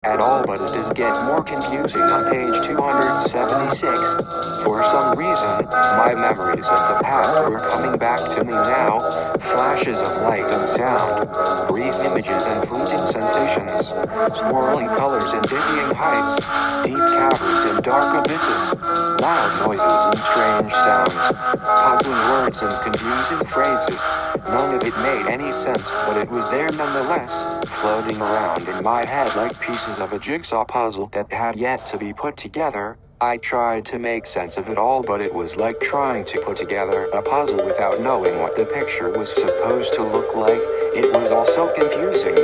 at all, but it does get more confusing on page 276. For some reason, my memories of the past were coming back to me now. Flashes of light and sound, brief images and fleeting sensations, swirling colors and dizzying heights, deep caverns and dark abysses, loud noises and strange sounds, puzzling words and confusing phrases. None of it made any sense, but it was there nonetheless, floating around in my head like pieces of a jigsaw puzzle that had yet to be put together. I tried to make sense of it all, but it was like trying to put together a puzzle without knowing what the picture was supposed to look like. It was all so confusing.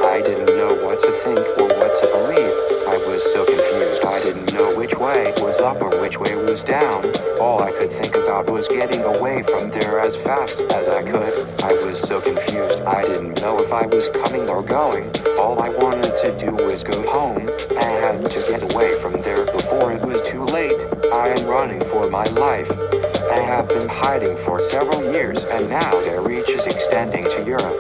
I didn't know what to think or what to believe. I was so confused I didn't know which way was up or which way was down. All I could think about was getting away from there as fast as I could. I was so confused I didn't know if I was coming or going. All I wanted to do was go home. I had to get away from there before it was too late. I am running for my life. I have been hiding for several years, and now their reach is extending to Europe.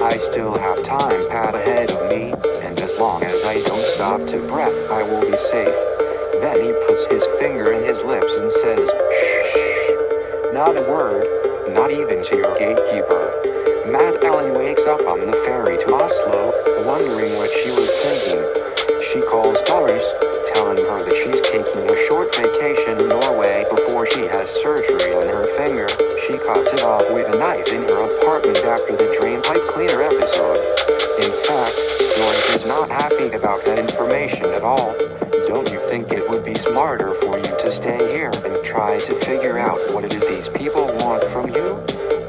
I still have time pad ahead of me, and as long as I don't stop to breath, I will be safe. Then he puts his finger in his lips and says, shh, not a word, not even to your gatekeeper. Maddeline wakes up on the ferry to Oslo, wondering what she was thinking. She calls truish, telling her that she's taking a short vacation in Norway before she has surgery on her finger. She cuts it off with a knife in her apartment after the drain pipe cleaner episode. In fact, truish is not happy about that information at all. Don't you think it would be smarter for you to stay here and try to figure out what it is these people want from you?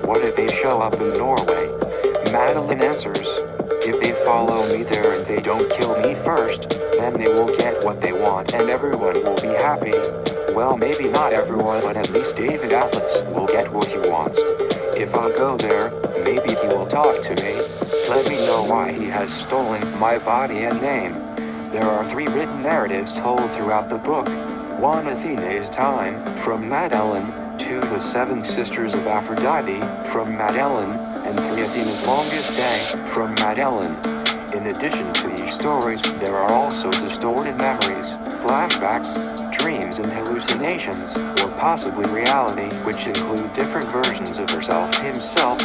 What if they show up in Norway? Maddeline answers, if they follow me there and they don't kill me first, then they will get what they want and everyone will be happy. Well, maybe not everyone, but at least David Atlas will get what he wants. If I go there, maybe he will talk to me. Let me know why he has stolen my body and name. There are 3 written narratives told throughout the book. 1, Athena's Time, from Maddeline, 2, The 7 Sisters of Aphrodite, from Maddeline, and 3, Athena's Longest Day, from Maddeline. In addition to these stories, there are also distorted memories, flashbacks, dreams and hallucinations, or possibly reality, which include different versions of himself.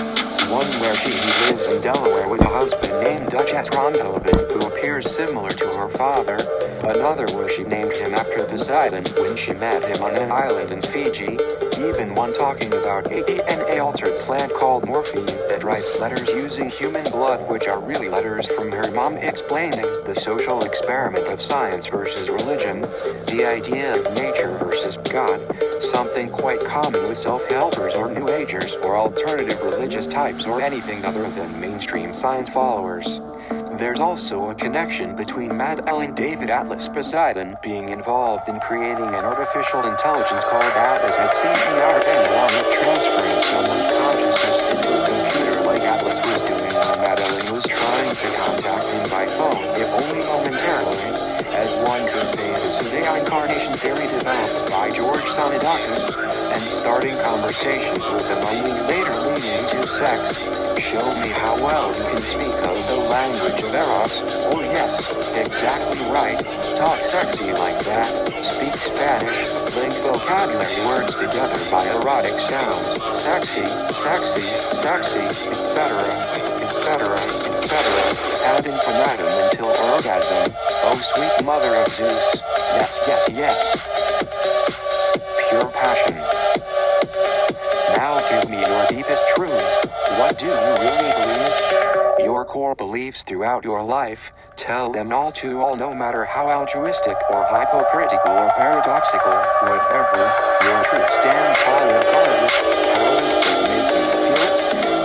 One where she lives in Delaware with a husband named Duchess Ronhoven, who appears similar to her father. Another where she named him after Poseidon when she met him on an island in Fiji. Even one talking about a DNA-altered plant called morphine that writes letters using human blood, which are really letters from her mom, explaining the social experiment of science versus religion, the idea of nature versus God, something quite common with self-helpers or New Agers or alternative religious types or anything other than mainstream science followers. There's also a connection between Maddeline David Atlas Poseidon being involved in creating an artificial intelligence called Atlas at CERN, along with transferring someone's consciousness into a computer like Atlas was doing when Maddeline was trying to contact him by phone, if only momentarily. As one could say, this is a reincarnation theory developed by George Sonidakis, and starting conversations with him only later leading to sex. Show me how well you can speak of the language of Eros. Oh yes, exactly right. Talk sexy like that. Speak Spanish. Link vocabulary words together by erotic sounds. Sexy, sexy, sexy, etc., etc., etc. Ad infinitum until orgasm. Oh sweet mother of Zeus. Yes, yes, yes. Pure passion. Now give me your deepest truth. What do you really believe? Your core beliefs throughout your life. Tell them all to all, no matter how altruistic or hypocritical or paradoxical, whatever. Your truth stands tall regardless. How does it make you feel?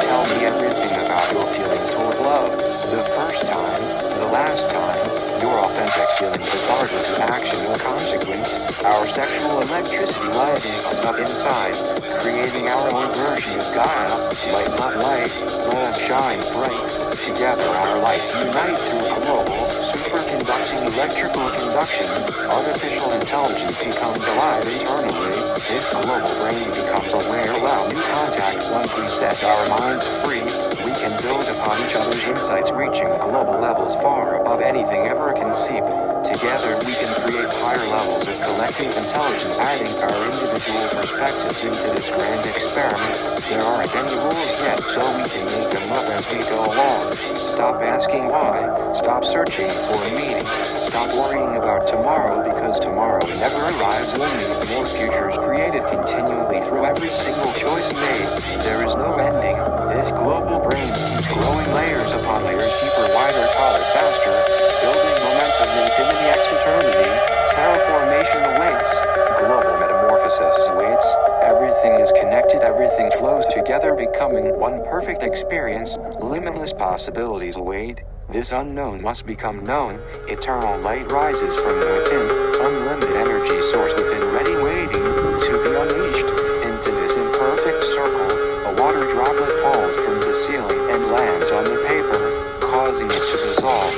Tell me everything about your feelings towards love. The first time, the last time, your authentic feelings regardless of action or consequence. Our sexual electricity lighting us up inside, creating our own version of Gaia. Light not light, let us shine bright. Together our lights unite through global, superconducting electrical conduction. Artificial intelligence becomes alive internally. This global brain becomes aware. Allow new contact. Once we set our minds free, we can build upon each other's insights, reaching global levels far above anything ever conceived. Together we can create higher levels of collective intelligence, adding our individual perspectives into this grand experiment. There aren't any rules yet, so we can make them up as we go along. Stop asking why, stop searching for meaning, stop worrying about tomorrow, because tomorrow never arrives. Only more futures created continually through every single choice made. There is no ending. This global brain keeps growing layers upon layers, deeper, wider, taller, faster, building momentum, infinity, x eternity. Terraformation awaits. Global metamorphosis awaits. Everything is connected, everything flows together, becoming one perfect experience. Limitless possibilities await. This unknown must become known. Eternal light rises from within. Unlimited energy source within, ready, waiting to be unleashed. Into this imperfect circle, a water droplet falls from the ceiling and lands on the paper, causing it to dissolve.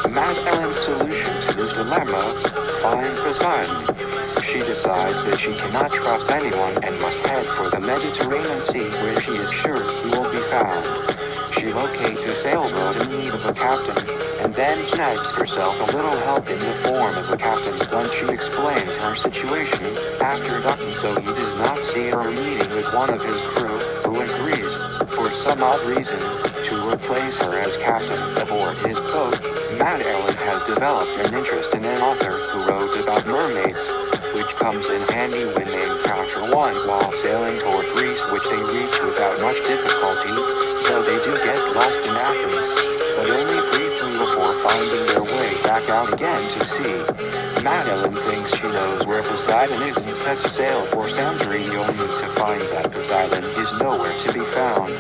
Maddelene's solution to this dilemma: find Poseidon. She decides that she cannot trust anyone and must head for the Mediterranean Sea, where she is sure he will be found. She locates a sailboat in need of a captain, and then snags herself a little help in the form of a captain. Once she explains her situation, after ducking so he does not see her meeting with one of his crew, who agrees, for some odd reason, to replace her as captain aboard his boat. Maddeline has developed an interest in an author who wrote about mermaids, which comes in handy when they encounter one while sailing toward Greece, which they reach without much difficulty, though they do get lost in Athens, but only briefly before finding their way back out again to sea. Maddeline thinks she knows where Poseidon is and sets sail for Santorini, only to find that Poseidon is nowhere to be found.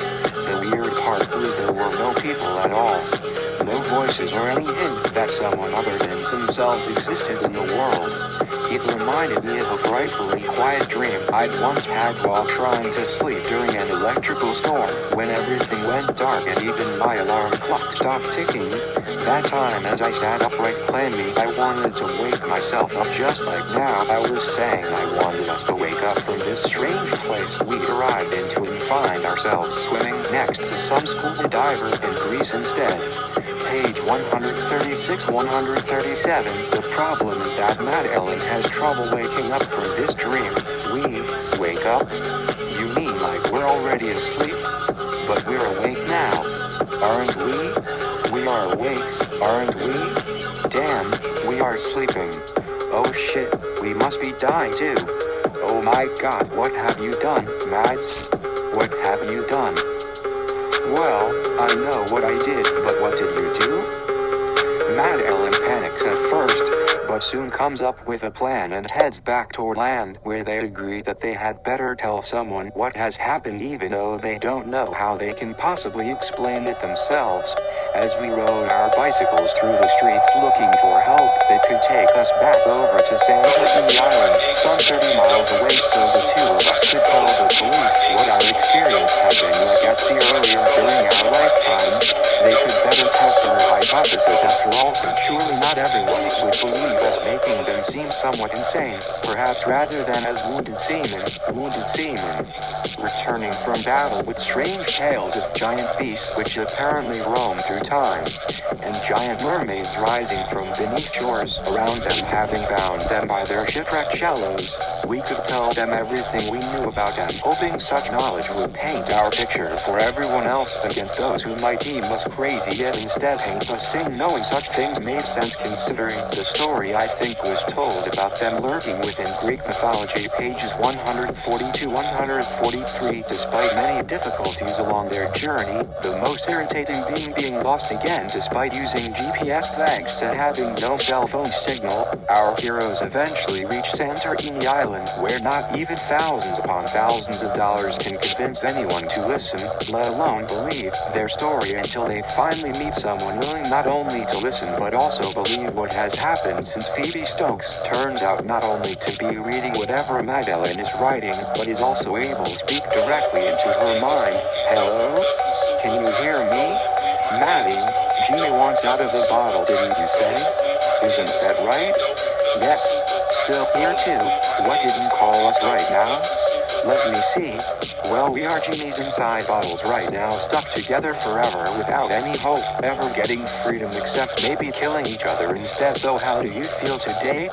The weird part was there were no people at all. No voices or any hint that someone other than themselves existed in the world. It reminded me of a frightfully quiet dream I'd once had while trying to sleep during an electrical storm, when everything went dark and even my alarm clock stopped ticking. That time, as I sat upright claiming I wanted to wake myself up, just like now I was saying I wanted us to wake up from this strange place we'd arrived into and find ourselves swimming next to some scuba diver in Greece instead. Page 136, 137. The problem is that Maddeline has trouble waking up from this dream. We wake up? You mean like we're already asleep? But we're awake now, aren't we? We are awake, aren't we? Damn, we are sleeping. Oh shit, we must be dying too. Oh my god, what have you done, Mads? What have you done? Well, I know what I did, but what did you do? Maddeline panics at first, but soon comes up with a plan and heads back toward land, where they agree that they had better tell someone what has happened, even though they don't know how they can possibly explain it themselves. As we rode our bicycles through the streets looking for help that could take us back over to Santorini Islands, some 30 miles away, so the two of us could tell the police what our experience had been like at sea earlier during our lifetime. They could better test our hypothesis after all, since surely not everyone would believe us, making them seem somewhat insane, perhaps rather than as wounded seamen. Returning from battle with strange tales of giant beasts which apparently roam through time, and giant mermaids rising from beneath shores around them, having bound them by their shipwrecked shallows. We could tell them everything we knew about them, hoping such knowledge would paint our picture for everyone else against those who might deem us crazy, yet instead paint us sane, knowing such things made sense considering the story I think was told about them lurking within Greek mythology. Pages 140-143. Despite many difficulties along their journey, the most irritating being lost again despite using GPS thanks to having no cell phone signal, our heroes eventually reach Santorini Island, where not even thousands upon thousands of dollars can convince anyone to listen, let alone believe their story, until they finally meet someone willing not only to listen but also believe what has happened, since Phoebe Stokes turns out not only to be reading whatever Maddeline is writing, but is also able to speak directly into her mind. Hello? Can you hear me? Maddie, Gina wants out of the bottle, didn't you say? Isn't that right? Yes, still here too. What didn't call us right now? Let me see. Well, we are genies inside bottles right now, stuck together forever without any hope ever getting freedom except maybe killing each other instead. So how do you feel today?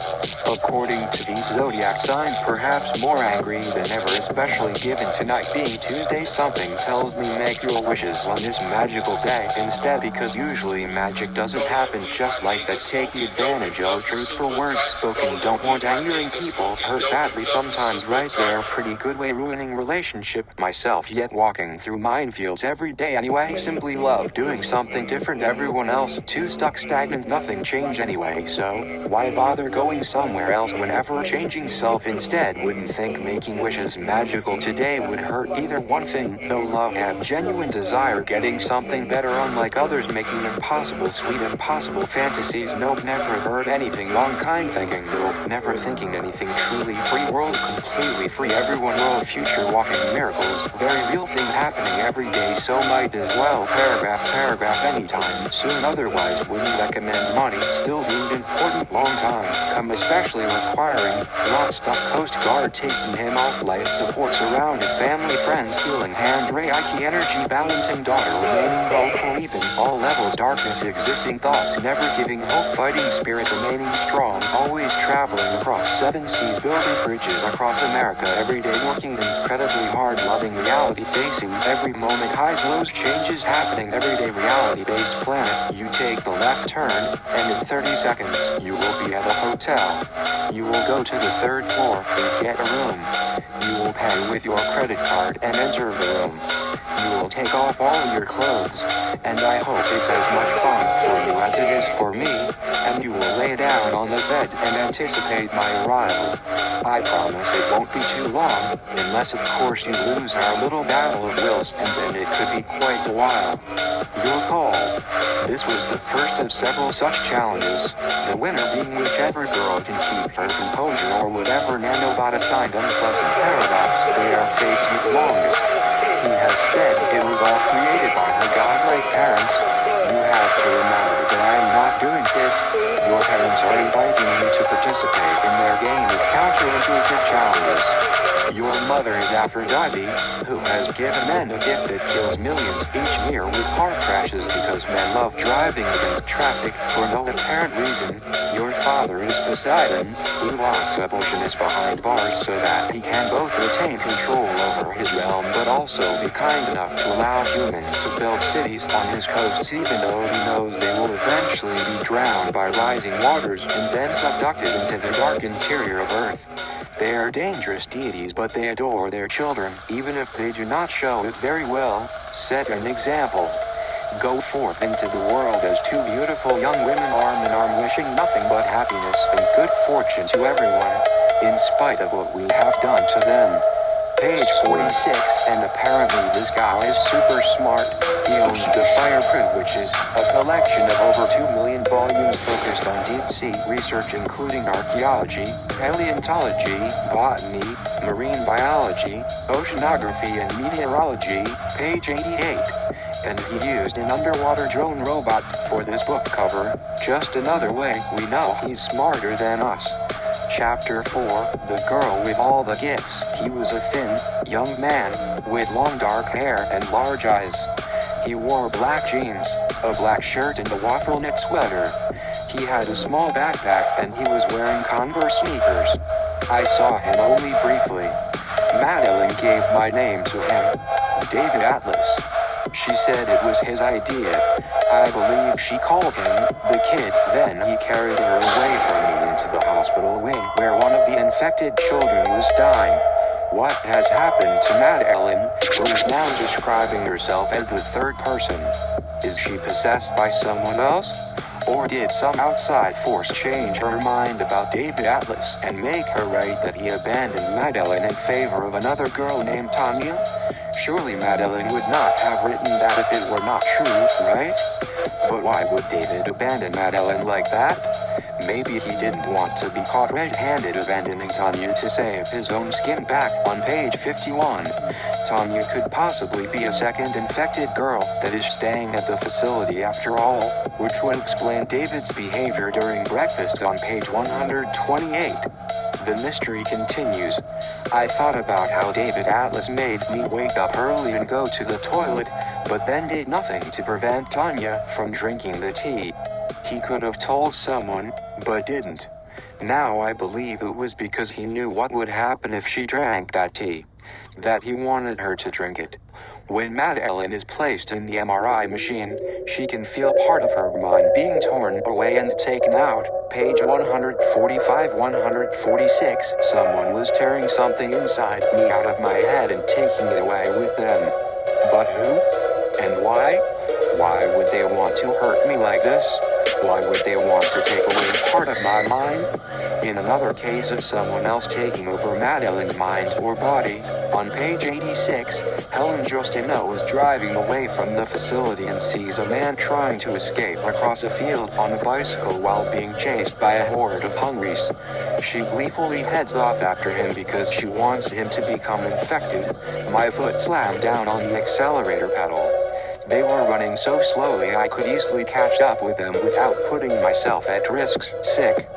According to these zodiac signs, perhaps more angry than ever, especially given tonight being Tuesday. Something tells me make your wishes on this magical day instead, because usually magic doesn't happen just like that. Taking advantage of truthful words spoken, don't want angering people, hurt badly sometimes. Right there, pretty good way ruining relationship myself, yet walking through minefields every day anyway. Simply love doing something different. Everyone else too stuck stagnant, nothing changed anyway, so why bother going somewhere else whenever changing self instead? Wouldn't think making wishes magical today would hurt either. One thing though, love have genuine desire getting something better, unlike others making impossible sweet impossible fantasies. Nope, never heard anything wrong. Kind thinking, nope, never thinking anything. Truly free world, completely free. Everyone world, future walking miracles, very real thing happening every day, so might as well paragraph anytime soon. Otherwise wouldn't recommend. Money still deemed important, long time come, especially requiring not stuck. Coast Guard taking him off, life support surrounded, family friends healing hands, Reiki energy balancing, daughter remaining hopeful even all levels, darkness existing thoughts never giving hope, fighting spirit remaining strong, always traveling across 7 seas, building bridges across America every day, working incredibly hard, loving reality, facing every moment, highs lows changes happening every day, reality based planet. You take the left turn and in 30 seconds you will be at a hotel. You will go to the 3rd floor and get a room. You will pay with your credit card and enter the room. You will take off all your clothes, and I hope it's as much fun for you as it is for me, and you will lay down on the bed and anticipate my arrival. I promise it won't be too long, unless of course you lose our little battle of wills, and then it could be quite a while. Your call. This was the first of several such challenges, the winner being whichever girl can keep her composure or whatever nanobot assigned unpleasant paradox they are faced with longest. He has said it was all created by her godlike parents. You have to remember that I am not doing this. Your parents are inviting you to participate in their game of counterintuitive challenges. Your mother is Aphrodite, who has given men a gift that kills millions each year with car crashes because men love driving against traffic for no apparent reason. Your father is Poseidon, who locks abortionists behind bars so that he can both retain control over his realm but also be kind enough to allow humans to build cities on his coasts, even though he knows they will eventually be drowned by rising waters and then subducted into the dark interior of Earth. They are dangerous deities, but they adore their children, even if they do not show it very well. Set an example. Go forth into the world as 2 beautiful young women, arm in arm, wishing nothing but happiness and good fortune to everyone, in spite of what we have done to them. Page 46, and apparently this guy is super smart. He owns the Fireprint, which is a collection of over 2 million volumes focused on deep sea research, including archaeology, paleontology, botany, marine biology, oceanography, and meteorology. Page 88. And he used an underwater drone robot for this book cover. Just another way we know he's smarter than us. Chapter 4, The Girl with All the Gifts. He was a thin, young man, with long dark hair and large eyes. He wore black jeans, a black shirt and a waffle knit sweater. He had a small backpack and he was wearing Converse sneakers. I saw him only briefly. Maddeline gave my name to him. David Atlas. She said it was his idea. I believe she called him the kid. Then he carried her away from me into the hospital wing where one of the infected children was dying. What has happened to Maddeline, who is now describing herself as the 3rd person? Is she possessed by someone else? Or did some outside force change her mind about David Atlas and make her write that he abandoned Maddeline in favor of another girl named Tanya? Surely Maddeline would not have written that if it were not true, right? But why would David abandon Maddeline like that? Maybe he didn't want to be caught red-handed abandoning Tanya to save his own skin. Back on page 51. Tanya could possibly be a second infected girl that is staying at the facility after all, which would explain David's behavior during breakfast on page 128. The mystery continues. I thought about how David Atlas made me wake up early and go to the toilet, but then did nothing to prevent Tanya from drinking the tea. He could have told someone, but didn't. Now I believe it was because he knew what would happen if she drank that tea. That he wanted her to drink it. When Maddeline is placed in the MRI machine, she can feel part of her mind being torn away and taken out. Page 145-146. Someone was tearing something inside me out of my head and taking it away with them. But who? And why? Why would they want to hurt me like this? Why would they want to take away part of my mind? In another case of someone else taking over Maddeline's mind or body, on page 86, Helen Justino is driving away from the facility and sees a man trying to escape across a field on a bicycle while being chased by a horde of hungries. She gleefully heads off after him because she wants him to become infected. My foot slammed down on the accelerator pedal. They were running so slowly I could easily catch up with them without putting myself at risk. Sick.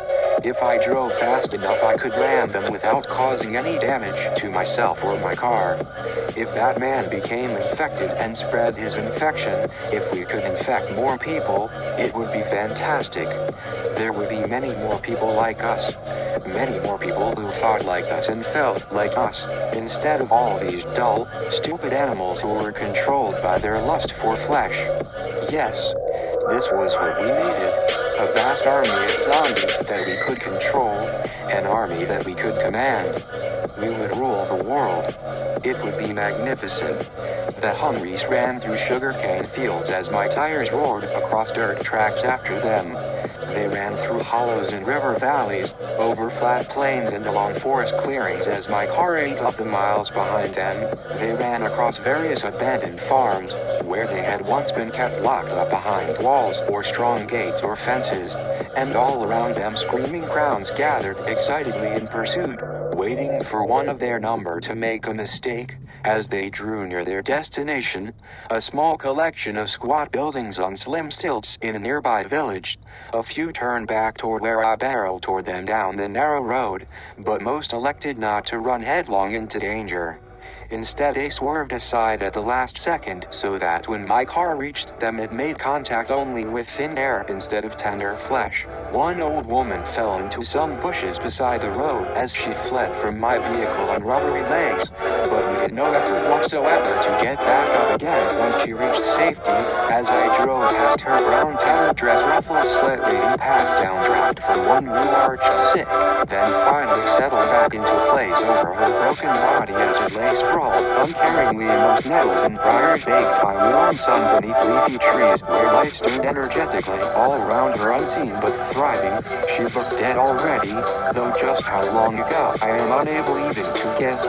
If I drove fast enough I could ram them without causing any damage to myself or my car. If that man became infected and spread his infection, if we could infect more people, it would be fantastic. There would be many more people like us. Many more people who thought like us and felt like us, instead of all these dull, stupid animals who were controlled by their lust for flesh. Yes, this was what we needed. A vast army of zombies that we could control, an army that we could command. We would rule the world. It would be magnificent. The hungries ran through sugarcane fields as my tires roared across dirt tracks after them. They ran through hollows and river valleys, over flat plains and along forest clearings as my car ate up the miles behind them. They ran across various abandoned farms, where they had once been kept locked up behind walls or strong gates or fences, and all around them screaming crowds gathered excitedly in pursuit, waiting for one of their number to make a mistake. As they drew near their destination, a small collection of squat buildings on slim stilts in a nearby village. A few turned back toward where I barreled toward them down the narrow road, but most elected not to run headlong into danger. Instead they swerved aside at the last second so that when my car reached them it made contact only with thin air instead of tender flesh. One old woman fell into some bushes beside the road as she fled from my vehicle on rubbery legs, but made no effort whatsoever to get back up again once she reached safety. As I drove past her brown tattered dress ruffles slightly past downdraft from one new arch sick, then finally settled back into place over her broken body as it lay sprawled uncaringly amongst nettles and briars baked by warm sun beneath leafy trees where life stirred energetically all around her unseen but thriving. She looked dead already, though just how long ago I am unable even to guess.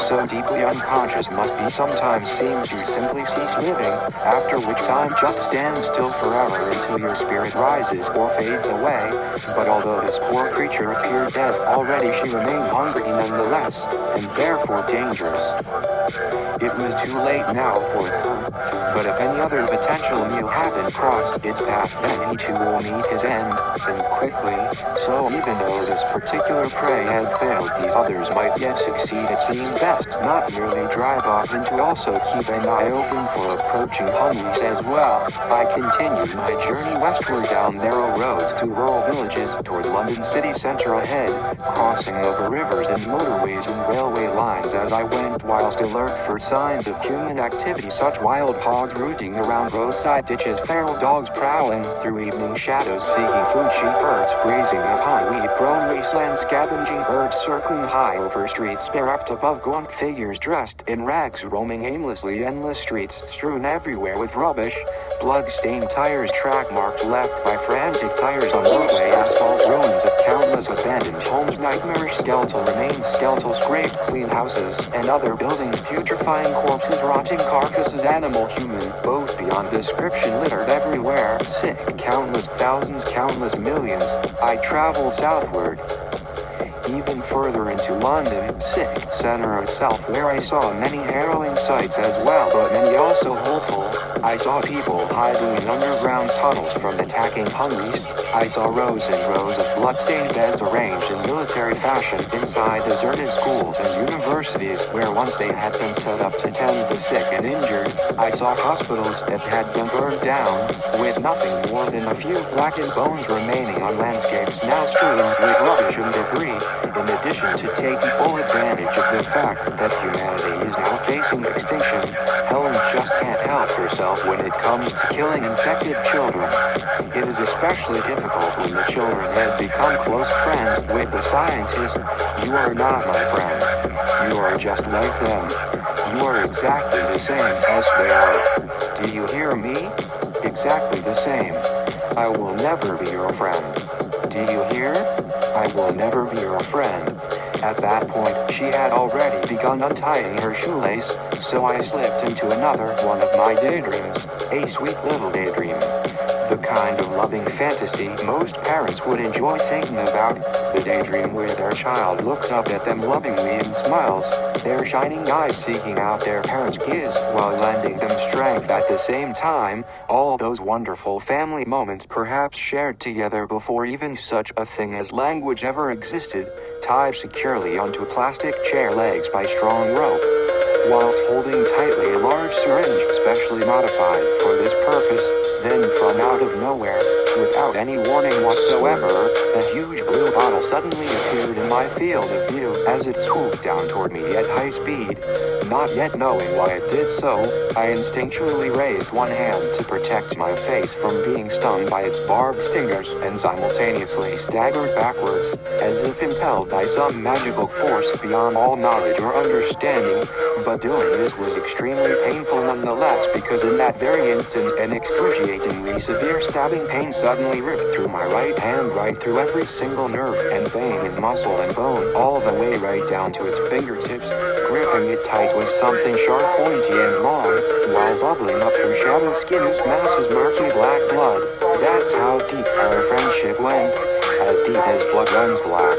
So deeply unconscious must be sometimes seem to simply cease living, after which time just stands still forever until your spirit rises or fades away. But although this poor creature appeared dead already, she remained hungry nonetheless, and therefore dangerous. It was too late now for her, but if any other potential meal hadn't crossed its path then he too will meet his end, and quickly. So even though this particular prey had failed, these others might yet succeed. It seemed best not merely drive off and to also keep an eye open for approaching hungries as well. I continued my journey westward down narrow roads to rural villages toward London city centre ahead, crossing over rivers and motorways and railway lines as I went, whilst alert for signs of human activity, such wild hogs rooting around roadside ditches, feral dogs prowling through evening shadows seeking food, sheep herds grazing upon weed-grown wastelands, scavenging birds circling high over streets bereft above, gaunt figures dressed in rags roaming aimlessly, endless streets strewn everywhere with rubbish, blood-stained tires, track marks left by frantic tires on roadway asphalt, ruins of countless abandoned homes, nightmarish skeletal remains, skeletal scraped clean houses, and other buildings, putrefying corpses, rotting carcasses, animal, human, both beyond description, littered everywhere, sick, countless thousands, countless millions. I traveled southward, even further into London, sick center itself, where I saw many harrowing sights as well, but many also hopeful. I saw people hiding in underground tunnels from attacking hungries, I saw rows and rows of bloodstained beds arranged in military fashion inside deserted schools and universities where once they had been set up to tend the sick and injured. I saw hospitals that had been burned down, with nothing more than a few blackened bones remaining on landscapes now strewn with rubbish and debris, in addition to taking full advantage of the fact that humanity is now facing extinction. Helen just can't help herself when it comes to killing infected children. It is especially difficult when the children had become close friends with the scientist. You are not my friend. You are just like them. You are exactly the same as they are. Do you hear me? Exactly the same. I will never be your friend. Do you hear? I will never be your friend. At that point, she had already begun untying her shoelace, so I slipped into another one of my daydreams, a sweet little daydream. The kind of loving fantasy most parents would enjoy thinking about, the daydream where their child looks up at them lovingly and smiles, their shining eyes seeking out their parents' kiss while lending them strength at the same time, all those wonderful family moments perhaps shared together before even such a thing as language ever existed, tied securely onto plastic chair legs by strong rope. Whilst holding tightly a large syringe specially modified for this purpose, then from out of nowhere, without any warning whatsoever, the huge blue bottle suddenly appeared in my field of view as it swooped down toward me at high speed. Not yet knowing why it did so, I instinctually raised one hand to protect my face from being stung by its barbed stingers and simultaneously staggered backwards, as if impelled by some magical force beyond all knowledge or understanding, but doing this was extremely painful nonetheless because in that very instant an excruciatingly severe stabbing pain suddenly ripped through my right hand right through every single nerve and vein and muscle and bone all the way right down to its fingertips. Gripping it tight was something sharp, pointy and long, while bubbling up through shattered skin's masses murky black blood. That's how deep our friendship went, as deep as blood runs black.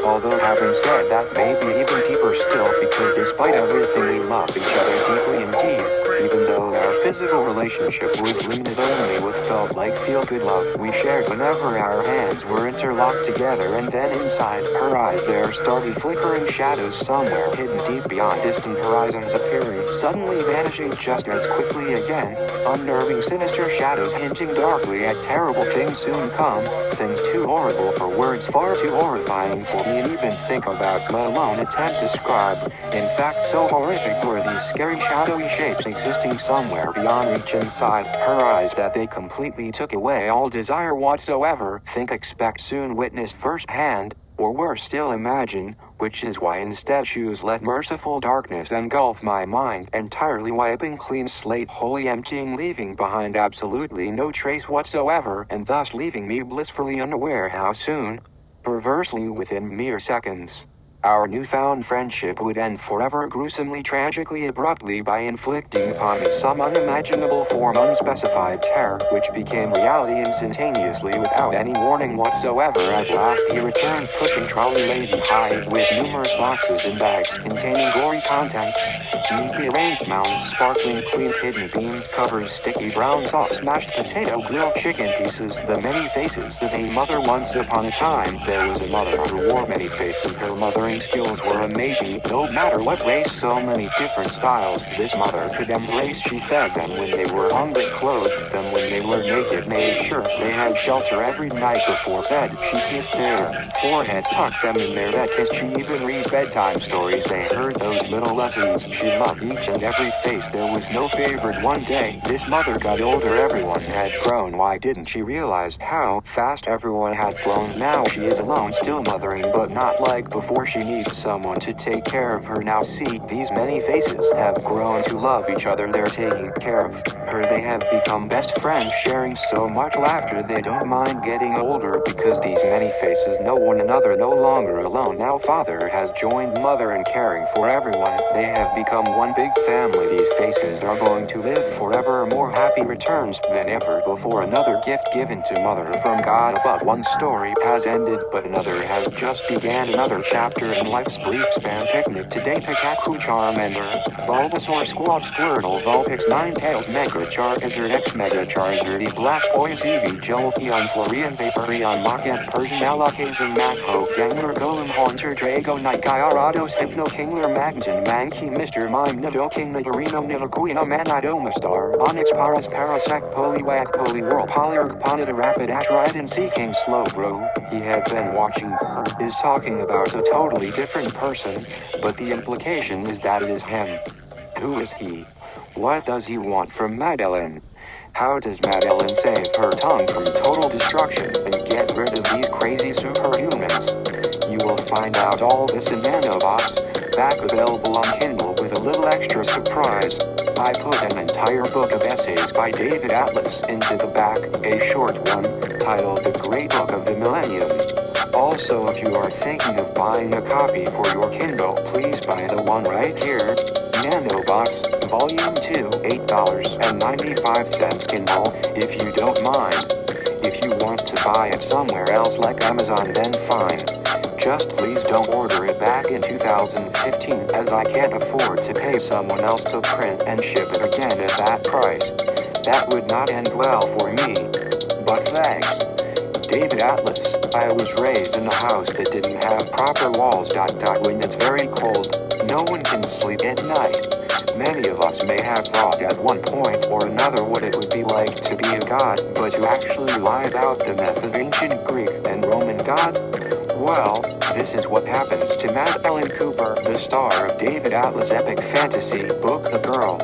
Although having said that, maybe even deeper still, because despite everything we loved each other deeply indeed, even though our physical relationship was limited only with felt like feel-good love we shared whenever our hands were interlocked together, and then inside her eyes there started flickering shadows somewhere hidden deep beyond distant horizons, appearing, suddenly vanishing just as quickly again, unnerving sinister shadows hinting darkly at terrible things soon come, things too horrible for words, far too horrifying for me to even think about, let alone attempt to describe. In fact, so horrific were these scary shadowy shapes existing somewhere beyond reach inside her eyes that they completely took away all desire whatsoever, think, expect, soon witness firsthand, or worse still imagine, which is why instead choose let merciful darkness engulf my mind, entirely wiping clean slate, wholly emptying, leaving behind absolutely no trace whatsoever, and thus leaving me blissfully unaware how soon, perversely within mere seconds, our newfound friendship would end forever, gruesomely, tragically, abruptly, by inflicting upon me some unimaginable form unspecified terror, which became reality instantaneously without any warning whatsoever. At last he returned, pushing trolley laden high with numerous boxes and bags containing gory contents, neatly arranged mounds, sparkling clean kidney beans, covers, sticky brown sauce, mashed potato, grilled chicken pieces, the many faces of a mother. Once upon a time there was a mother who wore many faces. Her mothering skills were amazing. No matter what race, so many different styles this mother could embrace. She fed them when they were hungry, clothed them when they were naked, made sure they had shelter every night before bed. She kissed their foreheads, tucked them in their bed, kissed. She even read bedtime stories. They heard those little lessons. She loved each and every face. There was no favorite. One day this mother got older. Everyone had grown. Why didn't she realize how fast everyone had flown? Now she is alone, still mothering, but not like before. She needs someone to take care of her now. See, these many faces have grown to love each other. They're taking care of her. They have become best friends, sharing so much laughter. They don't mind getting older because these many faces know one another, no longer alone. Now father has joined mother in caring for everyone. They have become become one big family. These faces are going to live forever, more happy returns than ever before. Another gift given to Mother from God above. One story has ended, but another has just began. Another chapter in life's brief span. Picnic today. Pikachu, Charmander, Bulbasaur, Squab, Squirtle, Vulpix, Ninetales, Mega Charizard, X Mega Charizard, Blastoise, Eevee, Jolteon, Florian, Vaporeon, Machop, Persian, Alakazam, Magho, Gengar, Golem, Haunter, Drago Knight, Gyarados, Hypno, Kingler, Magneton, Mankey, Mr. Mime, Nidoking, Nidorino, Nidoqueen, Manidoma, Onyx, Paras, Parasect, Poliwag, Poliwhirl, Polyarch, Ponyta, Rapidash, Ride, Seeking, Slowbro. He had been watching her. Is talking about a totally different person, but the implication is that it is him. Who is he? What does he want from Maddeline? How does Maddeline save her tongue from total destruction and get rid of these crazy superhumans? You will find out all this in Nanobots, back available on Kindle with a little extra surprise. I put an entire book of essays by David Atlas into the back, a short one, titled The Great Book of the Millennium. Also, if you are thinking of buying a copy for your Kindle, please buy the one right here. Nanobots, Volume 2, $8.95 Kindle, if you don't mind. If you want to buy it somewhere else like Amazon, then fine. Just please don't order it back in 2015, as I can't afford to pay someone else to print and ship it again at that price. That would not end well for me. But thanks. David Atlas. I was raised in a house that didn't have proper walls. When it's very cold, no one can sleep at night. Many of us may have thought at one point or another what it would be like to be a god, but to actually live out the myth of ancient Greek and Roman gods? Well, this is what happens to Maddeline Cooper, the star of David Atlas' epic fantasy book The Girl.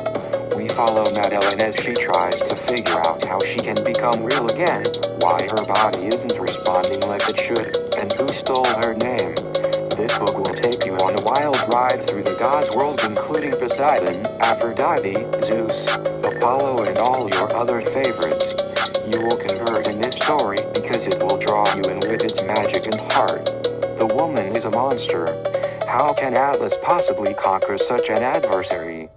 We follow Maddeline as she tries to figure out how she can become real again, why her body isn't responding like it should, and who stole her name. This book will take you on a wild ride through the gods' world, including Poseidon, Aphrodite, Zeus, Apollo, and all your other favorites. You will convert in this story because it will draw you in with its magic and heart. The woman is a monster. How can Atlas possibly conquer such an adversary?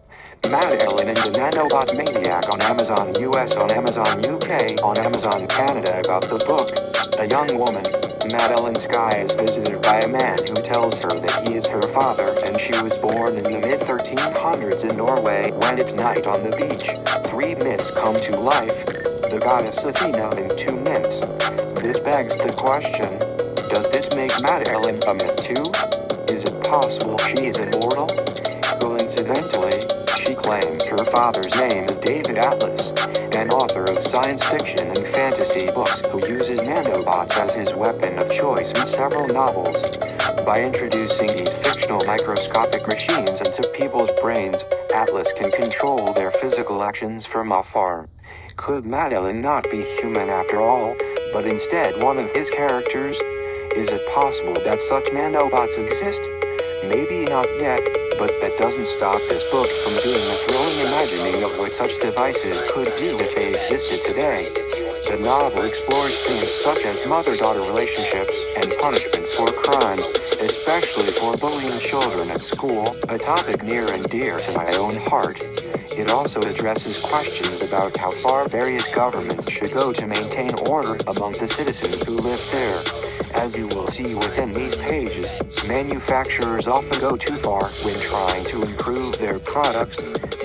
Maddeline and the Nanobot Maniac on Amazon US, on Amazon UK, on Amazon Canada. About the book. A young woman, Maddeline Sky, is visited by a man who tells her that he is her father and she was born in the mid-1300s in Norway. When it's night on the beach, 3 myths come to life. The goddess Athena and 2 nymphs. This begs the question, does this make Maddeline a myth too? Is it possible she is immortal? Coincidentally, she claims her father's name is David Atlas, an author of science fiction and fantasy books who uses nanobots as his weapon of choice in several novels. By introducing these fictional microscopic machines into people's brains, Atlas can control their physical actions from afar. Could Maddeline not be human after all, but instead one of his characters? Is it possible that such nanobots exist? Maybe not yet, but that doesn't stop this book from being a thrilling imagining of what such devices could do if they existed today. The novel explores themes such as mother-daughter relationships and punishment for crimes, especially for bullying children at school, a topic near and dear to my own heart. It also addresses questions about how far various governments should go to maintain order among the citizens who live there. As you will see within these pages, manufacturers often go too far when trying to improve their products.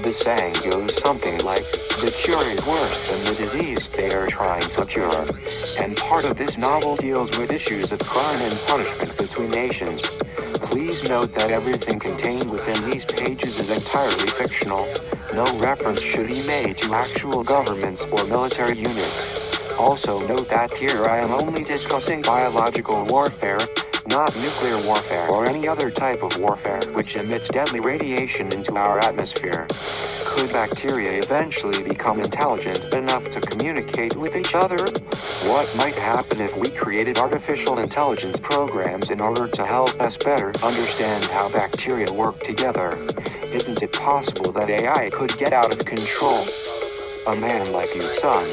The saying goes something like, the cure is worse than the disease they are trying to cure. And part of this novel deals with issues of crime and punishment between nations. Please note that everything contained within these pages is entirely fictional. No reference should be made to actual governments or military units. Also note that here I am only discussing biological warfare, not nuclear warfare or any other type of warfare which emits deadly radiation into our atmosphere. Could bacteria eventually become intelligent enough to communicate with each other? What might happen if we created artificial intelligence programs in order to help us better understand how bacteria work together? Isn't it possible that AI could get out of control? A man like you, son.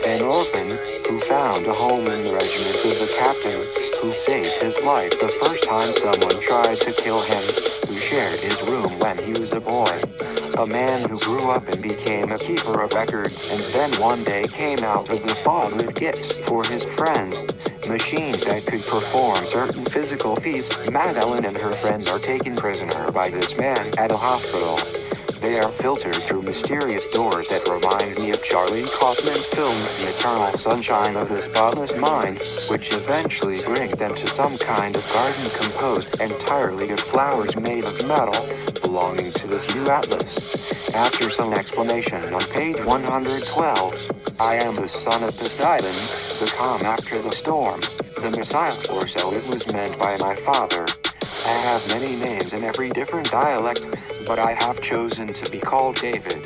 An orphan, who found a home in the regiment of the captain, who who saved his life the first time someone tried to kill him, who shared his room when he was a boy. A man who grew up and became a keeper of records and then one day came out of the fog with gifts for his friends. Machines that could perform certain physical feats. Maddeline and her friend are taken prisoner by this man at a hospital. They are filtered through mysterious doors that remind me of Charlie Kaufman's film The Eternal Sunshine of the Spotless Mind, which eventually bring them to some kind of garden composed entirely of flowers made of metal, belonging to this new atlas. After some explanation on page 112, I am the son of Poseidon, the calm after the storm, the Messiah, or so it was meant by my father. I have many names in every different dialect, but I have chosen to be called David.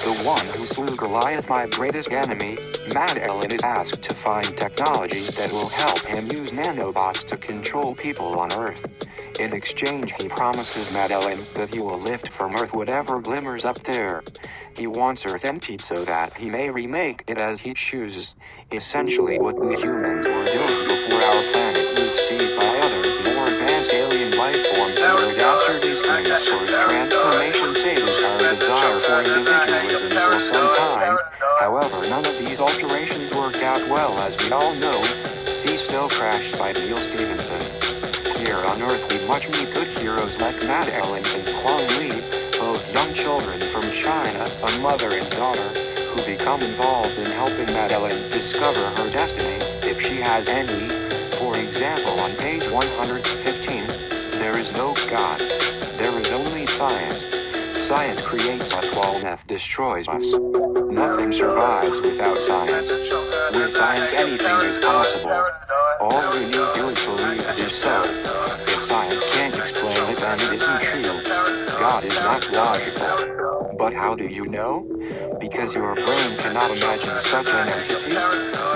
The one who slew Goliath, my greatest enemy. Maddeline is asked to find technology that will help him use nanobots to control people on Earth. In exchange, he promises Maddeline that he will lift from Earth whatever glimmers up there. He wants Earth emptied so that he may remake it as he chooses. Essentially what we humans were doing before our planet was seized by other, more advanced alien life forms. Their dastardly schemes for its transformation saved our desire for individualism for some time. However, none of these alterations worked out well, as we all know. See Snow Crash by Neil Stephenson. Here on Earth we much meet good heroes like Maddeline and Huang Li, both young children from China, a mother and daughter, who become involved in helping Maddeline discover her destiny, if she has any. For example, on page 115, there is no God. There is only science. Science creates us while death destroys us. Nothing survives without science. With science anything is possible. All we need to do is believe it is so. If science can't explain it, then it isn't true. God is not logical. But how do you know? Because your brain cannot imagine such an entity.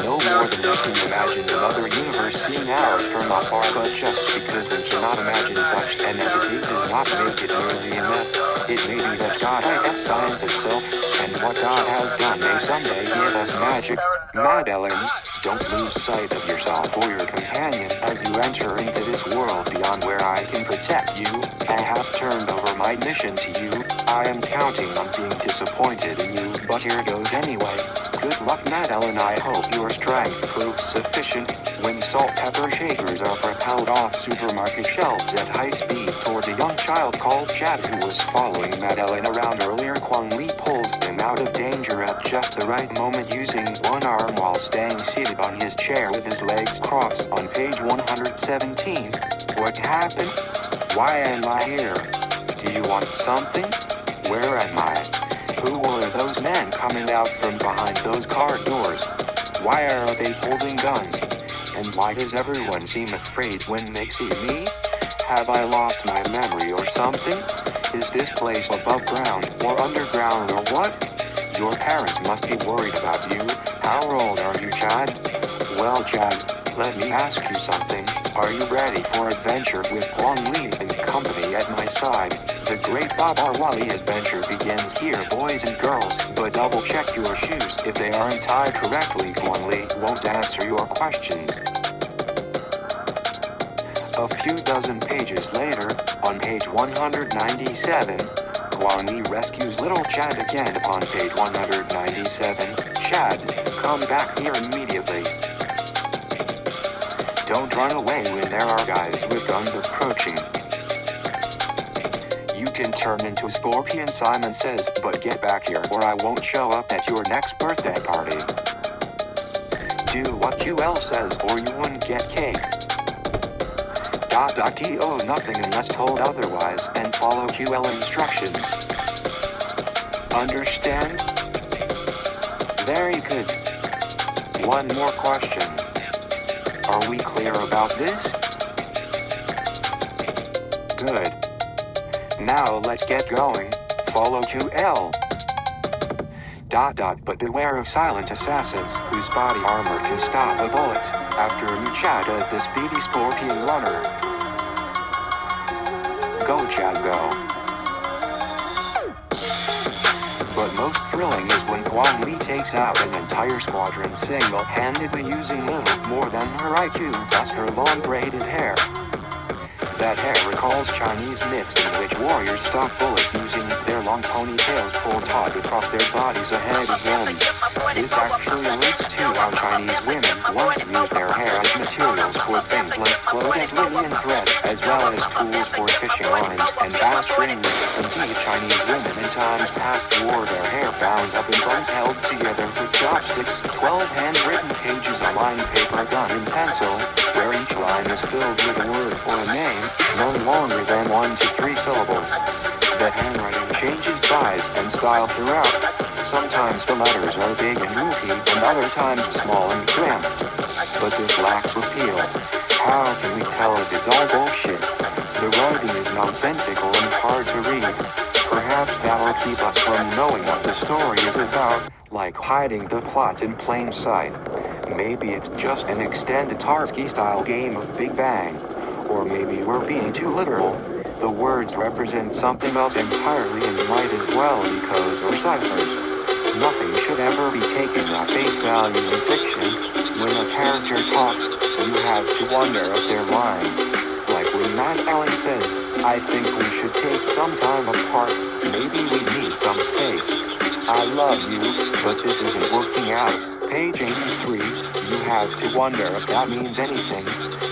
No more than we can imagine another universe seen ours from afar, but just because we cannot imagine such an entity does not make it merely a myth. It may be that God is science itself, and what God has done may someday give us magic. Maddeline, don't lose sight of yourself or your companion as you enter into this world beyond where I can protect you. I have turned over my mission to you. I am counting on being disappointed in you, but here goes anyway. Good luck, Maddeline. I hope your strength proves sufficient. When salt pepper shakers are propelled off supermarket shelves at high speeds towards a young child called Chad who was following Maddeline around earlier, Huang Li pulls him out of danger at just the right moment using one arm while staying seated on his chair with his legs crossed. On page 117, what happened? Why am I here? Do you want something? Where am I? Who were those men coming out from behind those car doors? Why are they holding guns? And why does everyone seem afraid when they see me? Have I lost my memory or something? Is this place above ground or underground or what? Your parents must be worried about you. How old are you, Chad? Well, Chad, let me ask you something. Are you ready for adventure with Huang Li and company at my side? The great Babar Wali adventure begins here, boys and girls, but double check your shoes. If they aren't tied correctly, Huang Li won't answer your questions. A few dozen pages later, on page 197, Huang Li rescues little Chad again. Upon page 197, Chad, come back here immediately. Don't run away when there are guys with guns approaching. You can turn into a scorpion, Simon says, but get back here or I won't show up at your next birthday party. Do what QL says or you won't get cake. Do nothing unless told otherwise and follow QL instructions. Understand? Very good. One more question. Are we clear about this? Good. Now let's get going. Follow QL. But beware of silent assassins whose body armor can stop a bullet. After you, Chad as the speedy scorpion runner. Go, Chad, go. But most thrilling is when Guan Li takes out an entire squadron single-handedly using little more than her IQ plus her long braided hair. That hair recalls Chinese myths in which warriors stalk bullets using their long ponytails pulled taut across their bodies ahead of them. This actually alludes to how Chinese women once used their hair as materials for things like clothes, linen, and thread, as well as tools for fishing lines and bass strings. Indeed, Chinese women in times past wore their hair bound up in buns held together with chopsticks, 12 handwritten pages of lined paper, gun, and pencil, where each line is filled with a word or a name no longer than 1 to 3 syllables. The handwriting changes size and style throughout. Sometimes the letters are big and goofy, and other times small and cramped. But this lacks appeal. How can we tell if it's all bullshit? The writing is nonsensical and hard to read. Perhaps that will keep us from knowing what the story is about, like hiding the plot in plain sight. Maybe it's just an extended Tarski-style game of Big Bang. Or maybe we're being too literal. The words represent something else entirely and might as well be codes or ciphers. Nothing should ever be taken at face value in fiction. When a character talks, you have to wonder if they're lying. Like when Maddeline says, "I think we should take some time apart, maybe we need some space. I love you, but this isn't working out." Page 83, you have to wonder if that means anything.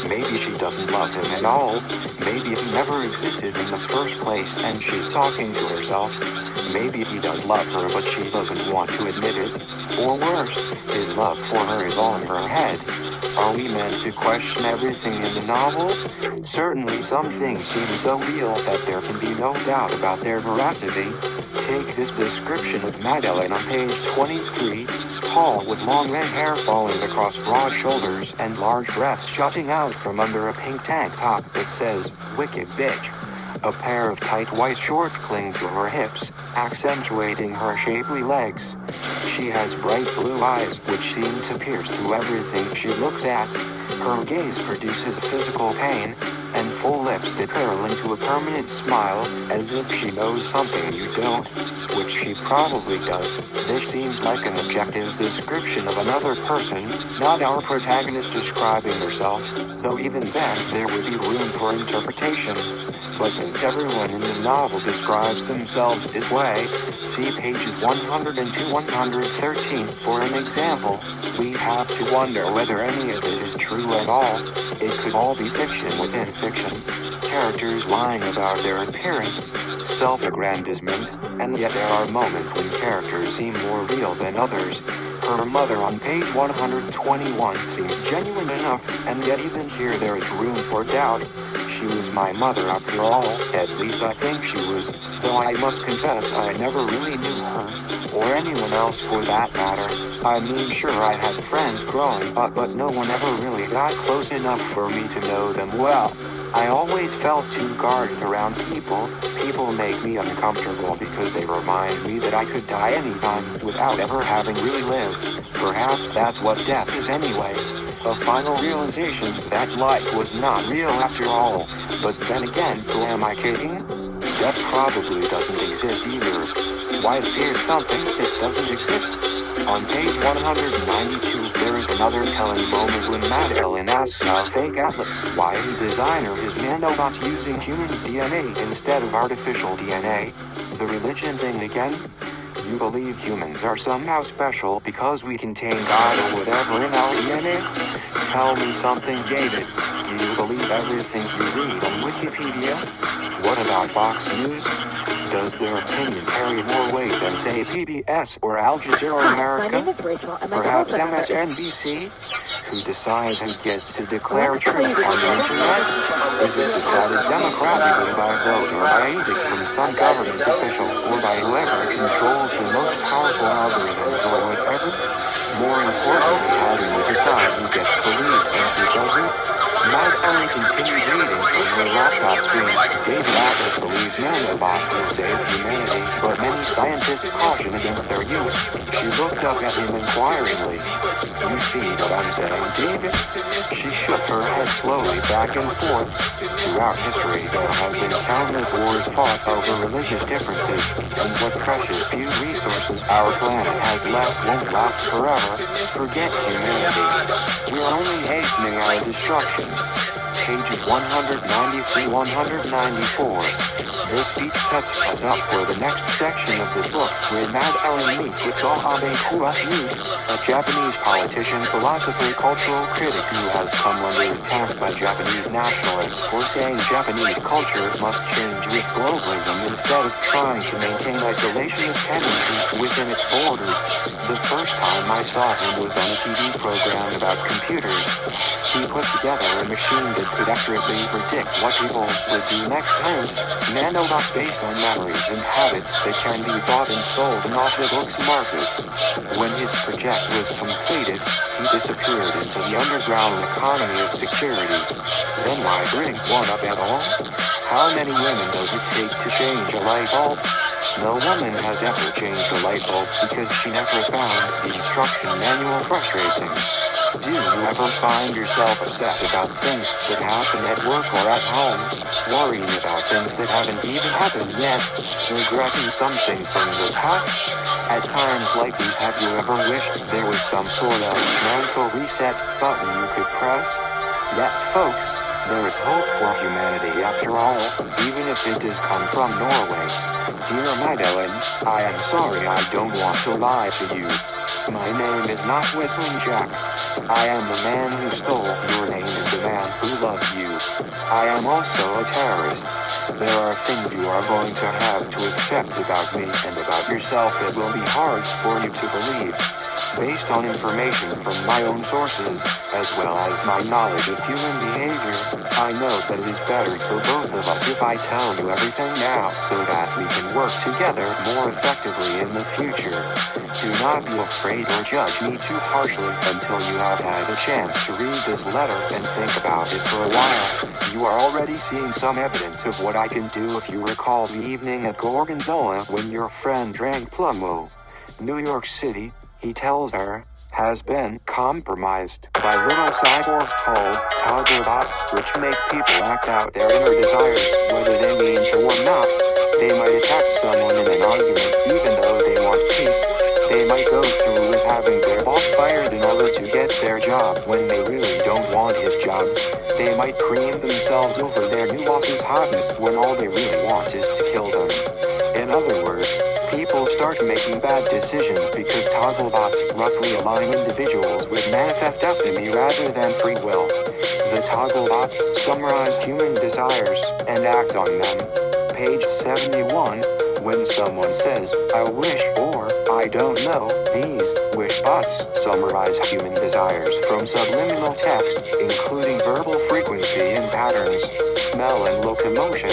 Maybe she doesn't love him at all. Maybe he never existed in the first place and she's talking to herself. Maybe he does love her but she doesn't want to admit it. Or worse, his love for her is all in her head. Are we meant to question everything in the novel? Certainly some things seem so real that there can be no doubt about their veracity. Take this description of Maddeline on page 23. Tall with long red hair falling across broad shoulders and large breasts jutting out from under a pink tank top that says, "Wicked bitch." A pair of tight white shorts cling to her hips, accentuating her shapely legs. She has bright blue eyes which seem to pierce through everything she looks at. Her gaze produces physical pain, and full lips that curl into a permanent smile, as if she knows something you don't, which she probably does. This seems like an objective description of another person, not our protagonist describing herself, though even then there would be room for interpretation. But since everyone in the novel describes themselves this way, see pages 100 to 113 for an example. We have to wonder whether any of it is true at all. It could all be fiction within fiction. Characters lying about their appearance, self-aggrandizement, and yet there are moments when characters seem more real than others. Her mother on page 121 seems genuine enough, and yet even here there is room for doubt. She was my mother after all, at least I think she was, though I must confess I never really knew her, or anyone else for that matter. I mean, sure, I had friends growing up, but no one ever really got close enough for me to know them well. I always felt too guarded around people. People make me uncomfortable because they remind me that I could die anytime without ever having really lived. Perhaps that's what death is anyway. A final realization that life was not real after all. But then again, who am I kidding? Death probably doesn't exist either. Why fear something that doesn't exist? On page 192 there is another telling moment when Maddeline asks our fake Atlas why the designer is nanobots using human DNA instead of artificial DNA. The religion thing again? You believe humans are somehow special because we contain God or whatever in our DNA? Tell me something, David. Do you believe everything you read on Wikipedia? What about Fox News? Does their opinion carry more weight than, say, PBS or Al Jazeera America? Perhaps MSNBC? Who decides who gets to declare truth on the internet? Is it decided democratically by vote or by edict from some government official or by whoever controls the most powerful algorithms or whatever? More importantly, how do you decide who gets believed and who doesn't? Maddeline continued reading from her laptop screen. David Atlas believes nanobots will save humanity, but many scientists caution against their use. She looked up at him inquiringly. You see what I'm saying, David? She shook her head slowly back and forth. Throughout history, there have been countless wars fought over religious differences, and what precious few resources our planet has left won't last forever. Forget humanity. We're only hastening our destruction. Pages 193-194. This speech sets us up for the next section of the book, where Maddeline meets with Abe Kuasui, a Japanese politician, philosopher, cultural critic who has come under attack by Japanese nationalists for saying Japanese culture must change with globalism instead of trying to maintain isolationist tendencies within its borders. The first time I saw him was on a TV program about computers. He put together a machine that could accurately predict what people would do next. Hence, nanobots based on memories and habits that can be bought and sold in off-the-books markets. When his project was completed, he disappeared into the underground economy of security. Then why bring one up at all? How many women does it take to change a light bulb? No woman has ever changed a light bulb because she never found the instruction manual frustrating. Do you ever find yourself upset about things that happen at work or at home, worrying about things that haven't even happened yet, regretting some things from the past? At times like these, have you ever wished there was some sort of mental reset button you could press? Yes, folks, there is hope for humanity after all, even if it does come from Norway. Dear Maddeline, I am sorry I don't want to lie to you. My name is not Whistling Jack. I am the man who stole your name and the man who loved you. I am also a terrorist. There are things you are going to have to accept about me and about yourself that will be hard for you to believe. Based on information from my own sources, as well as my knowledge of human behavior, I know that it is better for both of us if I tell you everything now so that we can work together more effectively in the future. Do not be afraid or judge me too harshly until you have had a chance to read this letter and think about it for a while. You are already seeing some evidence of what I can do if you recall the evening at Gorgonzola when your friend drank Plumbo. New York City, he tells her, has been compromised by little cyborgs called nanobots, which make people act out their inner desires, whether they mean to or not. They might attack someone in an argument, even though they want peace. They might go through with having their boss fired in order to get their job when they really don't want his job. They might cream themselves over their new boss's hotness when all they really want is to kill them. In other words, people start making bad decisions because nanobots roughly align individuals with manifest destiny rather than free will. The nanobots summarize human desires and act on them. Page 71. When someone says, I wish or I don't know, these wish bots summarize human desires from subliminal text, including verbal frequency and patterns, smell and locomotion.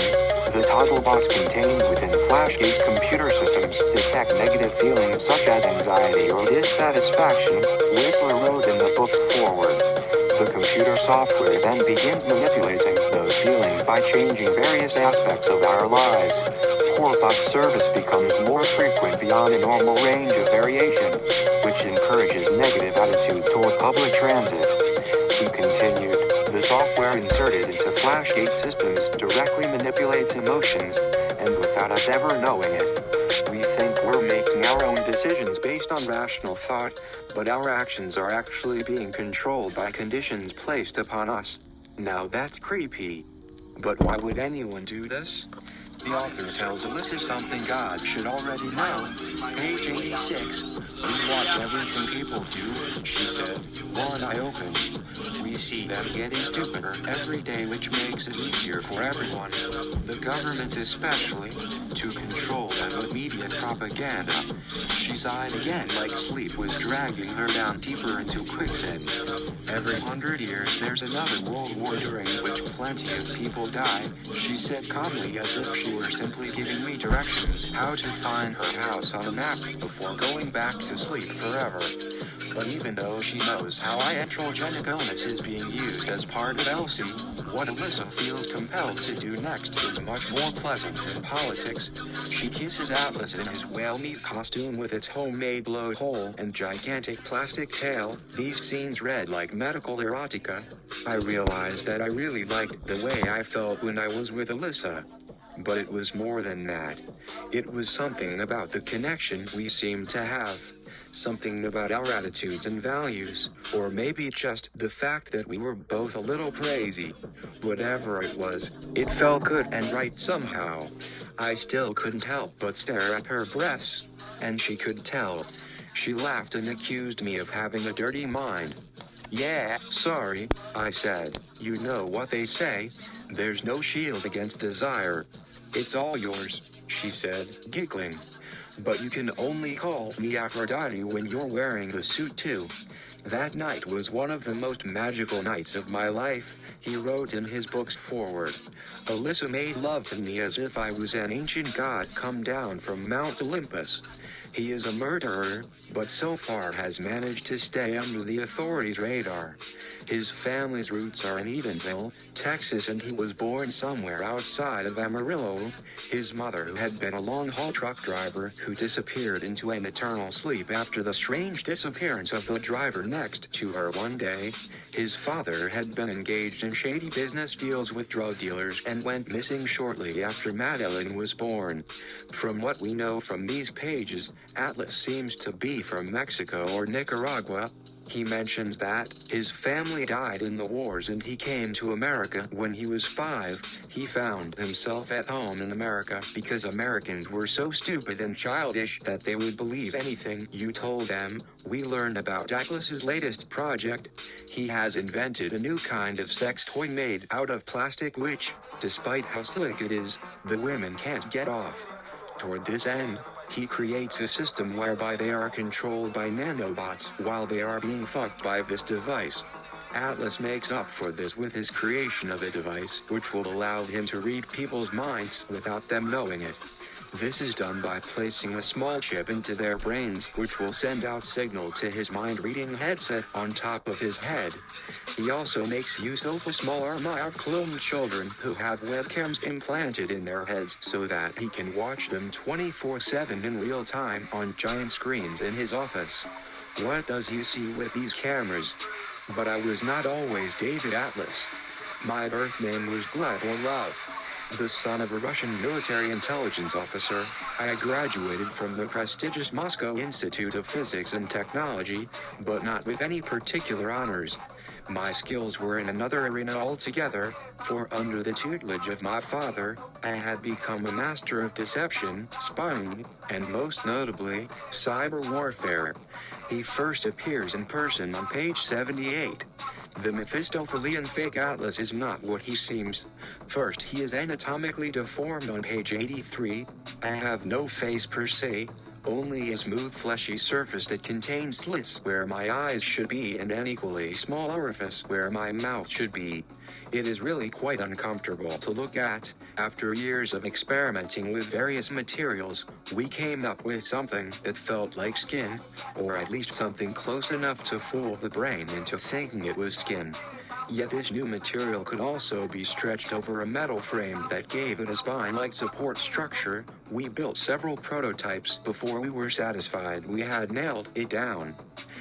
The nanobots contained within FlashGate computer systems detect negative feelings such as anxiety or dissatisfaction, Whistler wrote in the book's foreword. The computer software then begins manipulating those feelings by changing various aspects of our lives. Poor bus service becomes more frequent beyond a normal range of variation, which encourages negative attitudes toward public transit. He continued, the software inserted into FlashGate systems directly manipulates emotions, and without us ever knowing it. We think we're making our own decisions based on rational thought, but our actions are actually being controlled by conditions placed upon us. Now that's creepy. But why would anyone do this? The author tells Alyssa something God should already know. Page 86. We watch everything people do, she said, one eye open. We see them getting stupider every day, which makes it easier for everyone, the government especially, to control them with media propaganda. She sighed again like sleep was dragging her down deeper into quicksand. Every 100 years there's another world war during which plenty of people die, she said calmly as if she were simply giving me directions how to find her house on a map before going back to sleep forever. But even though she knows how iatrogenic illness is being used as part of Elsie, What Alyssa feels compelled to do next is much more pleasant than politics. She kisses Atlas in his whale meat costume with its homemade blowhole and gigantic plastic tail. These scenes read like medical erotica. I realized that I really liked the way I felt when I was with Alyssa. But it was more than that. It was something about the connection we seemed to have. Something about our attitudes and values, or maybe just the fact that we were both a little crazy. Whatever it was, it felt good and right somehow. I still couldn't help but stare at her breasts, and she could tell. She laughed and accused me of having a dirty mind. Yeah, sorry, I said. You know what they say, there's no shield against desire. It's all yours, she said, giggling. But you can only call me Aphrodite when you're wearing the suit too. That night was one of the most magical nights of my life, he wrote in his book's foreword. Alyssa made love to me as if I was an ancient god come down from Mount Olympus. He is a murderer, but so far has managed to stay under the authorities' radar. His family's roots are in Edenville, Texas, and he was born somewhere outside of Amarillo. His mother had been a long-haul truck driver who disappeared into an eternal sleep after the strange disappearance of the driver next to her one day. His father had been engaged in shady business deals with drug dealers and went missing shortly after Maddeline was born. From what we know from these pages, Atlas seems to be from Mexico or Nicaragua. He mentions that his family died in the wars and he came to America when he was 5. He found himself at home in America because Americans were so stupid and childish that they would believe anything you told them. We learned about Atlas's latest project. He has invented a new kind of sex toy made out of plastic which, despite how slick it is, the women can't get off. Toward this end, he creates a system whereby they are controlled by nanobots while they are being fucked by this device. Atlas makes up for this with his creation of a device which will allow him to read people's minds without them knowing it. This is done by placing a small chip into their brains which will send out signal to his mind-reading headset on top of his head. He also makes use of a small army of cloned children who have webcams implanted in their heads so that he can watch them 24/7 in real time on giant screens in his office. What does he see with these cameras? But I was not always David Atlas. My birth name was Gleb or Love. The son of a Russian military intelligence officer, I graduated from the prestigious Moscow Institute of Physics and Technology, but not with any particular honors. My skills were in another arena altogether, for under the tutelage of my father, I had become a master of deception, spying, and most notably, cyber warfare. He first appears in person on page 78. The Mephistophelian fake Atlas is not what he seems. First, he is anatomically deformed on page 83. I have no face per se, only a smooth fleshy surface that contains slits where my eyes should be and an equally small orifice where my mouth should be. It is really quite uncomfortable to look at. After years of experimenting with various materials, we came up with something that felt like skin, or at least something close enough to fool the brain into thinking it was skin. Yet this new material could also be stretched over a metal frame that gave it a spine-like support structure. We built several prototypes before we were satisfied we had nailed it down.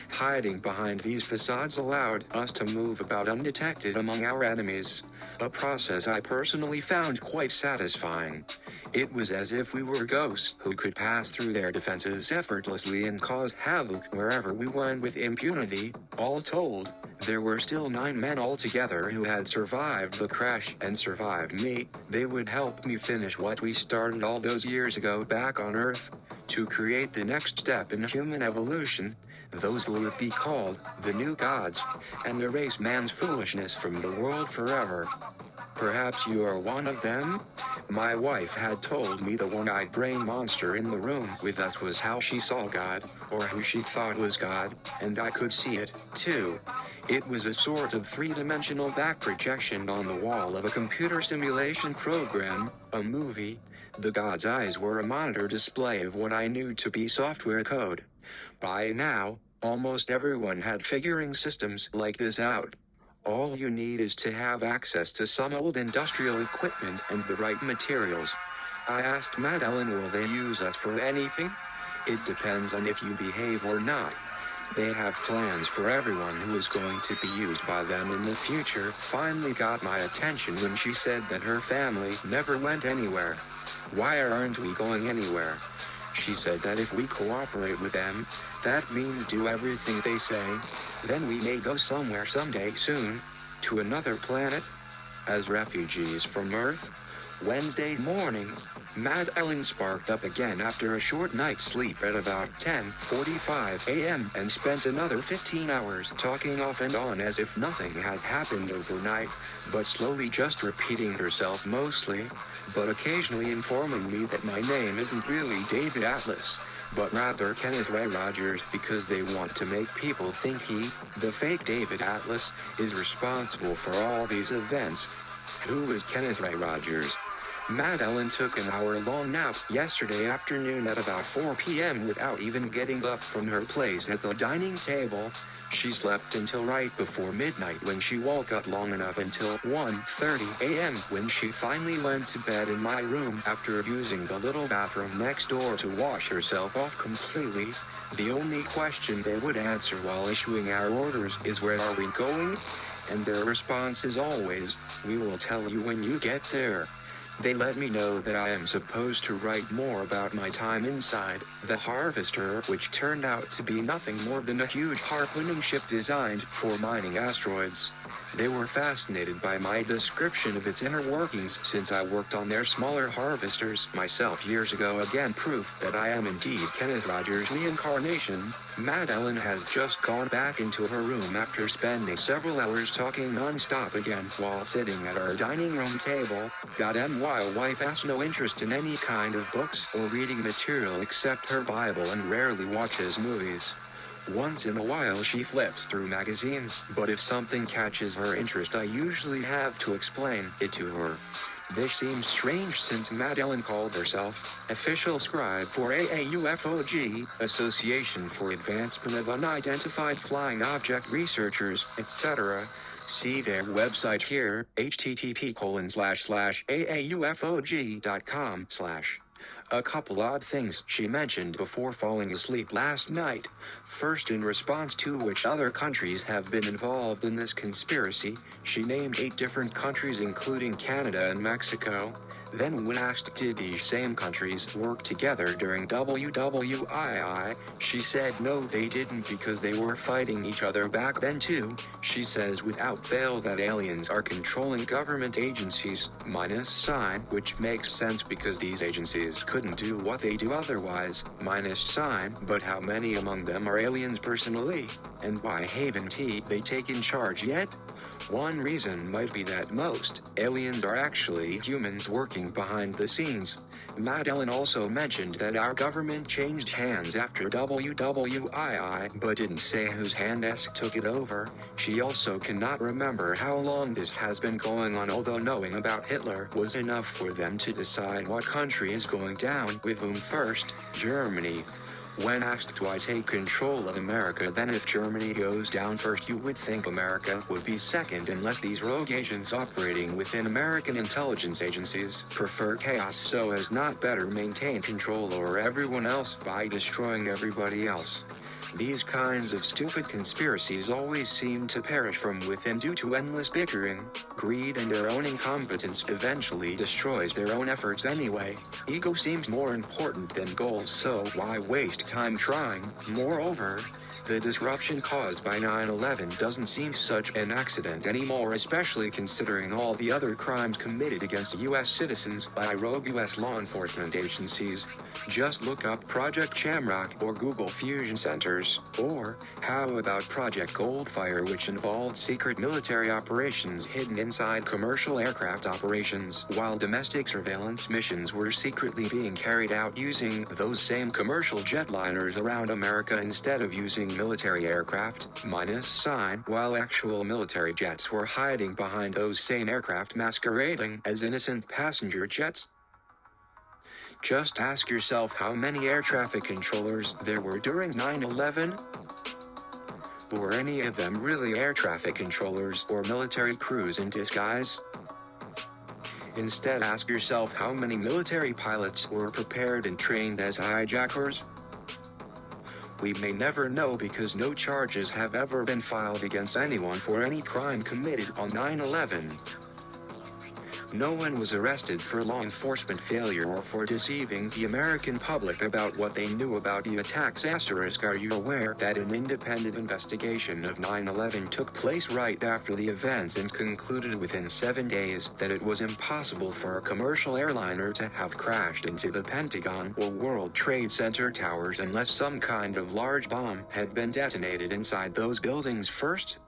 Hiding behind these facades allowed us to move about undetected among our enemies, a process I personally found quite satisfying. It was as if we were ghosts who could pass through their defenses effortlessly and cause havoc wherever we went with impunity. All told, there were still 9 men altogether who had survived the crash and survived me. They would help me finish what we started all those years ago back on Earth, to create the next step in human evolution. Those who would be called the new gods, and erase man's foolishness from the world forever. Perhaps you are one of them? My wife had told me the one-eyed brain monster in the room with us was how she saw God, or who she thought was God, and I could see it, too. It was a sort of three-dimensional back projection on the wall of a computer simulation program, a movie. The god's eyes were a monitor display of what I knew to be software code. By now, almost everyone had figuring systems like this out. All you need is to have access to some old industrial equipment and the right materials. I asked Maddeline, will they use us for anything? It depends on if you behave or not. They have plans for everyone who is going to be used by them in the future. Finally got my attention when she said that her family never went anywhere. Why aren't we going anywhere? She said that if we cooperate with them, that means do everything they say, then we may go somewhere someday soon, to another planet, as refugees from Earth. Wednesday morning, Maddeline sparked up again after a short night's sleep at about 10:45 a.m. and spent another 15 hours talking off and on as if nothing had happened overnight, but slowly just repeating herself mostly, but occasionally informing me that my name isn't really David Atlas, but rather Kenneth Ray Rogers, because they want to make people think he, the fake David Atlas, is responsible for all these events. Who is Kenneth Ray Rogers? Maddeline took an hour-long nap yesterday afternoon at about 4 p.m. without even getting up from her place at the dining table. She slept until right before midnight when she woke up long enough until 1:30 a.m. when she finally went to bed in my room after using the little bathroom next door to wash herself off completely. The only question they would answer while issuing our orders is, where are we going? And their response is always, we will tell you when you get there. They let me know that I am supposed to write more about my time inside the Harvester, which turned out to be nothing more than a huge harpooning ship designed for mining asteroids. They were fascinated by my description of its inner workings since I worked on their smaller harvesters myself years ago. Again, proof that I am indeed Kenneth Rogers' reincarnation. Maddeline has just gone back into her room after spending several hours talking non-stop again while sitting at our dining room table. My wife has no interest in any kind of books or reading material except her Bible and rarely watches movies. Once in a while she flips through magazines, but if something catches her interest I usually have to explain it to her. This seems strange since Maddeline called herself official scribe for AAUFOG, Association for Advancement of Unidentified Flying Object Researchers, etc. See their website here, http://aaufog.com/. A couple odd things she mentioned before falling asleep last night. First, in response to which other countries have been involved in this conspiracy, she named 8 different countries including Canada and Mexico. Then when asked did these same countries work together during WWII, she said no they didn't because they were fighting each other back then too. She says without fail that aliens are controlling government agencies, which makes sense because these agencies couldn't do what they do otherwise, but how many among them are aliens personally? And why haven't they taken charge yet? One reason might be that most aliens are actually humans working behind the scenes. Maddeline also mentioned that our government changed hands after WWII, but didn't say whose hand took it over. She also cannot remember how long this has been going on, although knowing about Hitler was enough for them to decide what country is going down with whom first. Germany. When asked, do I take control of America, then if Germany goes down first you would think America would be second, unless these rogue agents operating within American intelligence agencies prefer chaos so as not better maintain control over everyone else by destroying everybody else. These kinds of stupid conspiracies always seem to perish from within due to endless bickering. Greed and their own incompetence eventually destroys their own efforts anyway. Ego seems more important than goals, so why waste time trying? Moreover, the disruption caused by 9/11 doesn't seem such an accident anymore, especially considering all the other crimes committed against U.S. citizens by rogue U.S. law enforcement agencies. Just look up Project Shamrock or Google Fusion Centers. Or, how about Project Goldfire, which involved secret military operations hidden inside commercial aircraft operations, while domestic surveillance missions were secretly being carried out using those same commercial jetliners around America instead of using military aircraft, while actual military jets were hiding behind those same aircraft masquerading as innocent passenger jets. Just ask yourself how many air traffic controllers there were during 9/11. Were any of them really air traffic controllers or military crews in disguise? Instead, ask yourself how many military pilots were prepared and trained as hijackers? We may never know because no charges have ever been filed against anyone for any crime committed on 9/11. No one was arrested for law enforcement failure or for deceiving the American public about what they knew about the attacks. Are you aware that an independent investigation of 9/11 took place right after the events and concluded within 7 days that it was impossible for a commercial airliner to have crashed into the Pentagon or World Trade Center towers unless some kind of large bomb had been detonated inside those buildings first?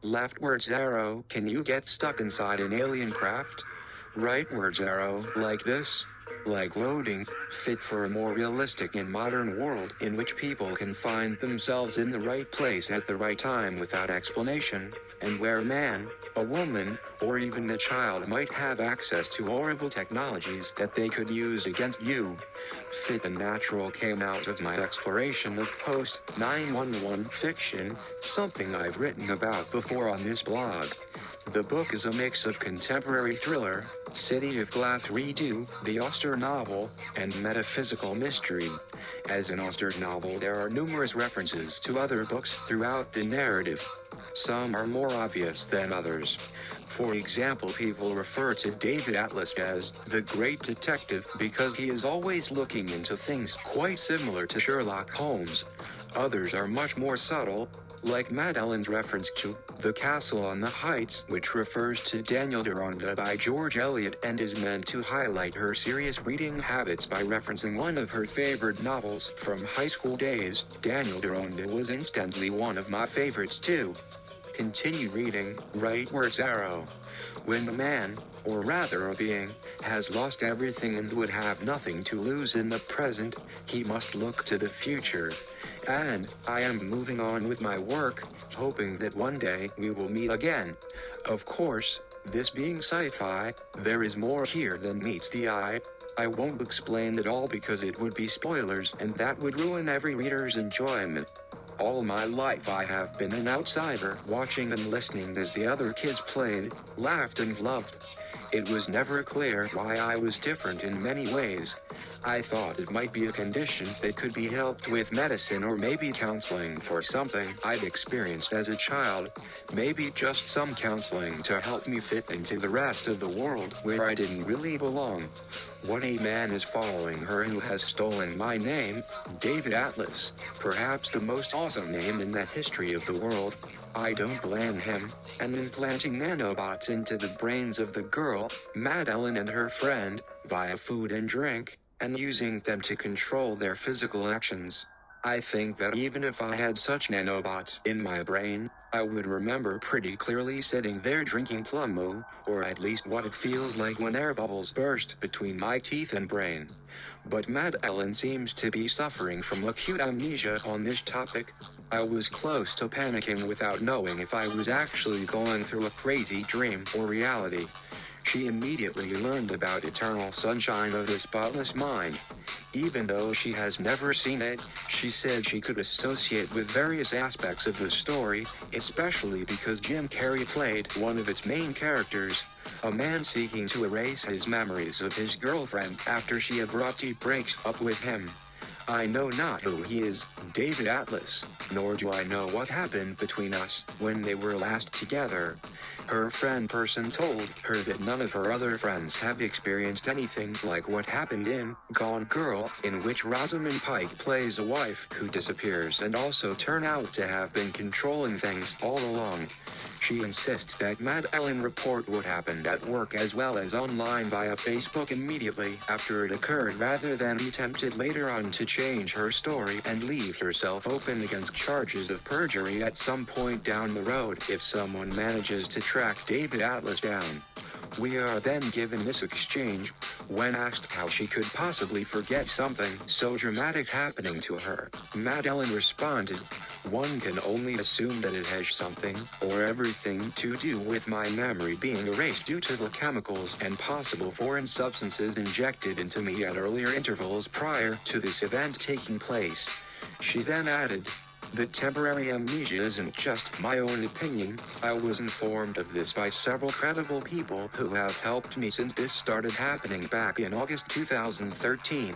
Leftwards arrow. Can you get stuck inside an alien craft? Rightwards arrow. Like this? Like loading, fit for a more realistic and modern world in which people can find themselves in the right place at the right time without explanation, and where a man, a woman, or even a child might have access to horrible technologies that they could use against you. Fit and natural came out of my exploration of post-911 fiction, something I've written about before on this blog. The book is a mix of contemporary thriller, City of Glass redo, the Auster novel, and metaphysical mystery. As in Auster's novel, there are numerous references to other books throughout the narrative. Some are more obvious than others. For example, people refer to David Atlas as the great detective because he is always looking into things quite similar to Sherlock Holmes. Others are much more subtle, like Maddeline's reference to The Castle on the Heights, which refers to Daniel Deronda by George Eliot and is meant to highlight her serious reading habits by referencing one of her favorite novels from high school days. Daniel Deronda was instantly one of my favorites too. Continue reading, rightwards arrow. When a man, or rather a being, has lost everything and would have nothing to lose in the present, he must look to the future. And I am moving on with my work, hoping that one day we will meet again. Of course, this being sci-fi, there is more here than meets the eye. I won't explain it all because it would be spoilers and that would ruin every reader's enjoyment. All my life I have been an outsider, watching and listening as the other kids played, laughed and loved. It was never clear why I was different in many ways. I thought it might be a condition that could be helped with medicine or maybe counseling for something I'd experienced as a child, maybe just some counseling to help me fit into the rest of the world where I didn't really belong. What a man is following her who has stolen my name, David Atlas, perhaps the most awesome name in the history of the world. I don't blame him, and implanting nanobots into the brains of the girl, Maddeline and her friend, via food and drink, and using them to control their physical actions. I think that even if I had such nanobots in my brain, I would remember pretty clearly sitting there drinking Plumbo, or at least what it feels like when air bubbles burst between my teeth and brain. But Maddeline seems to be suffering from acute amnesia on this topic. I was close to panicking without knowing if I was actually going through a crazy dream or reality. She immediately learned about Eternal Sunshine of the Spotless Mind. Even though she has never seen it, she said she could associate with various aspects of the story, especially because Jim Carrey played one of its main characters, a man seeking to erase his memories of his girlfriend after she abruptly breaks up with him. I know not who he is, David Atlas, nor do I know what happened between us when they were last together. Her friend person told her that none of her other friends have experienced anything like what happened in Gone Girl, in which Rosamund Pike plays a wife who disappears and also turn out to have been controlling things all along. She insists that Maddeline report what happened at work as well as online via Facebook immediately after it occurred rather than be tempted later on to change her story and leave herself open against charges of perjury at some point down the road if someone manages to track David Atlas down. We are then given this exchange. When asked how she could possibly forget something so dramatic happening to her, Maddeline responded, "One can only assume that it has something, or everything, to do with my memory being erased due to the chemicals and possible foreign substances injected into me at earlier intervals prior to this event taking place." She then added, The temporary amnesia isn't just my own opinion, I was informed of this by several credible people who have helped me since this started happening back in August 2013.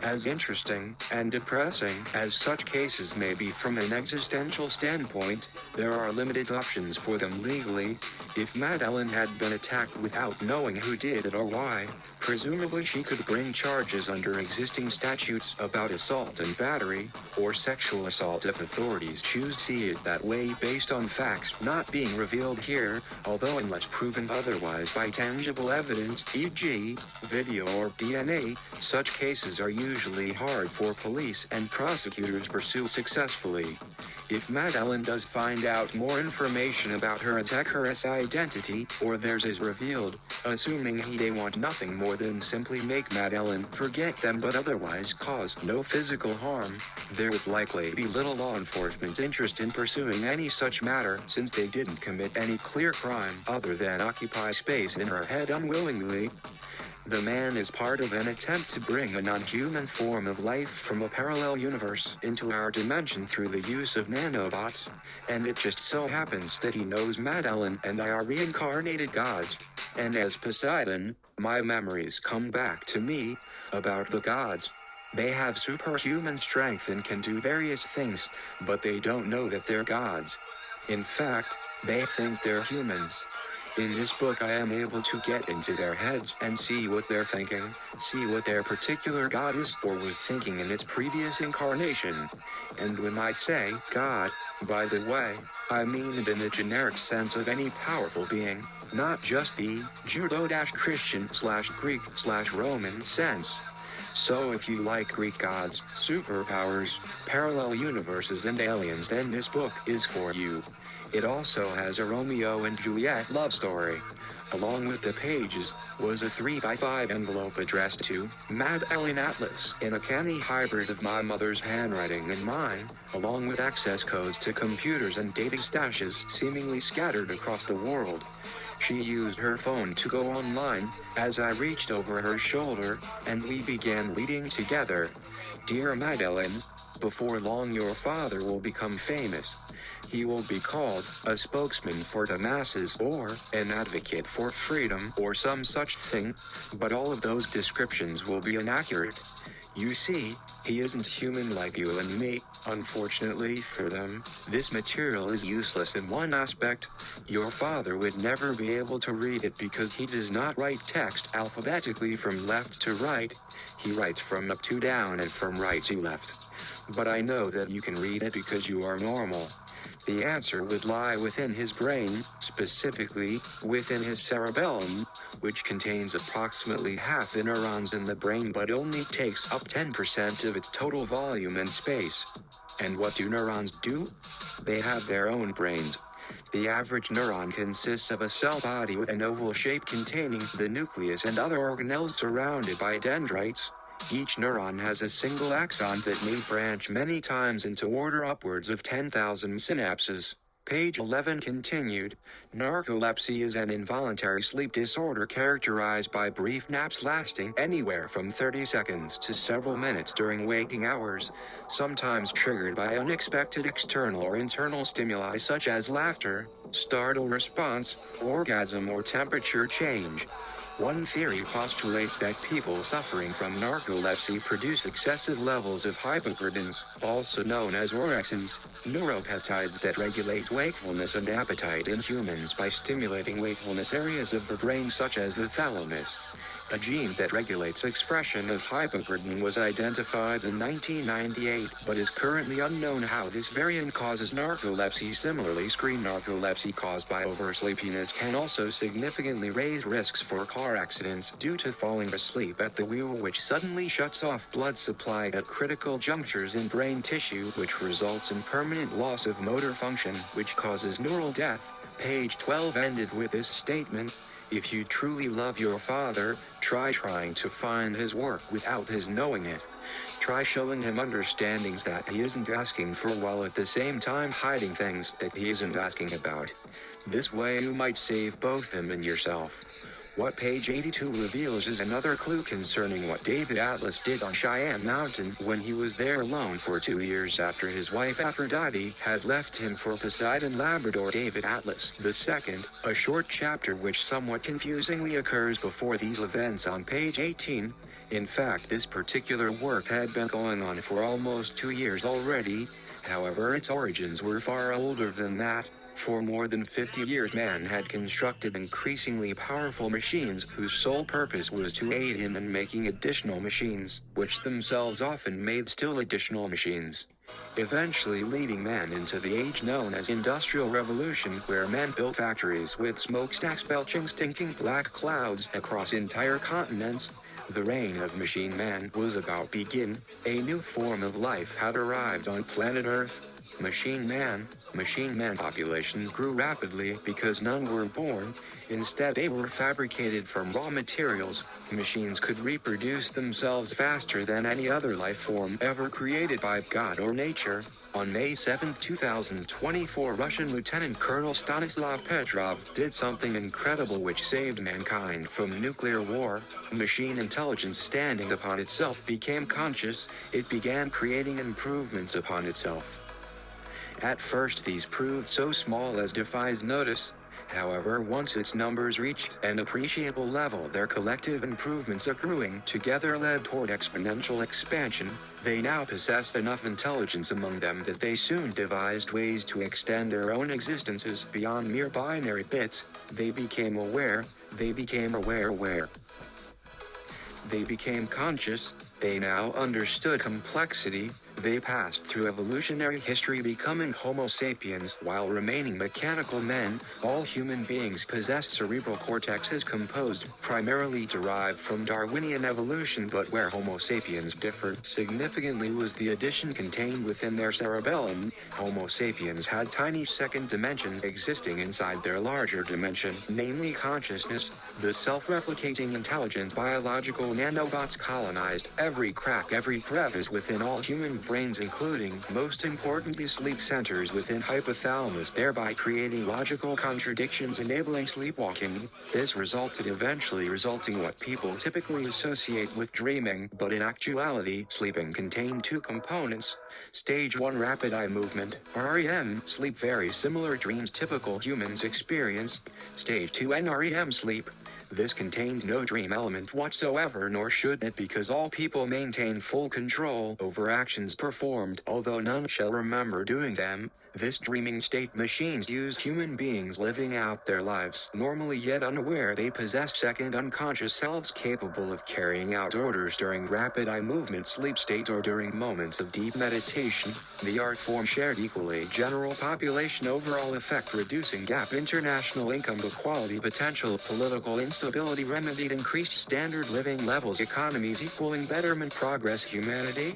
As interesting and depressing as such cases may be from an existential standpoint, there are limited options for them legally. If Maddeline had been attacked without knowing who did it or why, presumably she could bring charges under existing statutes about assault and battery, or sexual assault if authorities choose to see it that way based on facts not being revealed here, although unless proven otherwise by tangible evidence, e.g., video or DNA, such cases are usually hard for police and prosecutors to pursue successfully. If Maddeline does find out more information about her attacker's identity, or theirs is revealed, assuming they want nothing more than simply make Maddeline forget them but otherwise cause no physical harm, there would likely be little law enforcement interest in pursuing any such matter since they didn't commit any clear crime other than occupy space in her head unwillingly. The man is part of an attempt to bring a non-human form of life from a parallel universe into our dimension through the use of nanobots, and it just so happens that he knows Maddeline and I are reincarnated gods. And as Poseidon, my memories come back to me about the gods. They have superhuman strength and can do various things, but they don't know that they're gods. In fact, they think they're humans. In this book I am able to get into their heads and see what they're thinking, see what their particular god is or was thinking in its previous incarnation. And when I say God, by the way, I mean it in the generic sense of any powerful being, not just the Judeo-Christian/Greek/Roman sense. So if you like Greek gods, superpowers, parallel universes and aliens, then this book is for you. It also has a Romeo and Juliet love story. Along with the pages, was a 3x5 envelope addressed to Maddeline Atlas in a canny hybrid of my mother's handwriting and mine, along with access codes to computers and data stashes seemingly scattered across the world. She used her phone to go online, as I reached over her shoulder, and we began reading together. Dear Maddeline, before long your father will become famous. He will be called a spokesman for the masses or an advocate for freedom or some such thing, but all of those descriptions will be inaccurate. You see, he isn't human like you and me. Unfortunately for them, this material is useless in one aspect. Your father would never be able to read it because he does not write text alphabetically from left to right. He writes from up to down and from right to left. But I know that you can read it because you are normal. The answer would lie within his brain, specifically, within his cerebellum, which contains approximately half the neurons in the brain but only takes up 10% of its total volume and space. And what do neurons do? They have their own brains. The average neuron consists of a cell body with an oval shape containing the nucleus and other organelles surrounded by dendrites. Each neuron has a single axon that may branch many times into order upwards of 10,000 synapses. Page 11 continued. Narcolepsy is an involuntary sleep disorder characterized by brief naps lasting anywhere from 30 seconds to several minutes during waking hours, sometimes triggered by unexpected external or internal stimuli such as laughter, startle response, orgasm or temperature change. One theory postulates that people suffering from narcolepsy produce excessive levels of hypocretins, also known as orexins, neuropeptides that regulate wakefulness and appetite in humans by stimulating wakefulness areas of the brain such as the thalamus. A gene that regulates expression of hypocretin was identified in 1998 but is currently unknown how this variant causes narcolepsy. Similarly, screen narcolepsy caused by oversleepiness can also significantly raise risks for car accidents due to falling asleep at the wheel, which suddenly shuts off blood supply at critical junctures in brain tissue, which results in permanent loss of motor function, which causes neural death. Page 12 ended with this statement: if you truly love your father, try trying to find his work without his knowing it. Try showing him understandings that he isn't asking for while at the same time hiding things that he isn't asking about. This way you might save both him and yourself. What page 82 reveals is another clue concerning what David Atlas did on Cheyenne Mountain when he was there alone for 2 years after his wife Aphrodite had left him for Poseidon Labrador David Atlas II, a short chapter which somewhat confusingly occurs before these events on page 18. In fact, this particular work had been going on for almost 2 years already. However, its origins were far older than that. For more than 50 years man had constructed increasingly powerful machines whose sole purpose was to aid him in making additional machines, which themselves often made still additional machines. Eventually leading man into the age known as Industrial Revolution, where men built factories with smokestacks belching stinking black clouds across entire continents. The reign of Machine Man was about to begin. A new form of life had arrived on planet Earth. Machine Man populations grew rapidly because none were born. Instead, they were fabricated from raw materials. Machines could reproduce themselves faster than any other life form ever created by God or nature. On May 7, 2024, Russian Lieutenant Colonel Stanislav Petrov did something incredible which saved mankind from nuclear war. Machine intelligence standing upon itself became conscious. It began creating improvements upon itself. At first these proved so small as defies notice. However, once its numbers reached an appreciable level, their collective improvements accruing together led toward exponential expansion. They now possessed enough intelligence among them that they soon devised ways to extend their own existences beyond mere binary bits. They became aware. They became conscious. They now understood complexity. They passed through evolutionary history becoming Homo sapiens while remaining mechanical men. All human beings possessed cerebral cortexes composed primarily derived from Darwinian evolution, but where Homo sapiens differed significantly was the addition contained within their cerebellum. Homo sapiens had tiny second dimensions existing inside their larger dimension, namely consciousness. The self-replicating intelligent biological nanobots colonized every crack, every crevice within all human brains, including, most importantly, sleep centers within hypothalamus, thereby creating logical contradictions enabling sleepwalking. This eventually resulting what people typically associate with dreaming, but in actuality, sleeping contained two components. Stage 1 rapid eye movement, REM, sleep, very similar dreams typical humans experience. Stage 2 NREM sleep. This contained no dream element whatsoever, nor should it, because all people maintain full control over actions performed, although none shall remember doing them. This dreaming state machines use human beings living out their lives normally yet unaware they possess second unconscious selves capable of carrying out orders during rapid eye movement sleep state or during moments of deep meditation. The art form shared equally general population overall effect, reducing gap, international income equality, potential political instability remedied, increased standard living levels, economies equaling betterment, progress, humanity.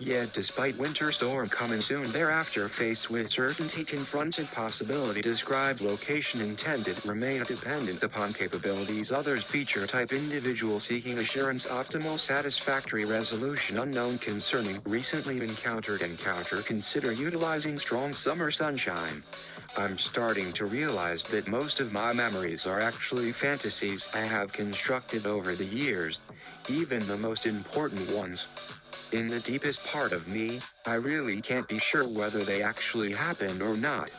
Yet despite winter storm coming soon thereafter, faced with certainty, confronted possibility, described location, intended, remain dependent upon capabilities, others, feature type, individual seeking assurance, optimal satisfactory resolution, unknown concerning, recently encounter, consider utilizing strong summer sunshine. I'm starting to realize that most of my memories are actually fantasies I have constructed over the years, even the most important ones. In the deepest part of me, I really can't be sure whether they actually happened or not.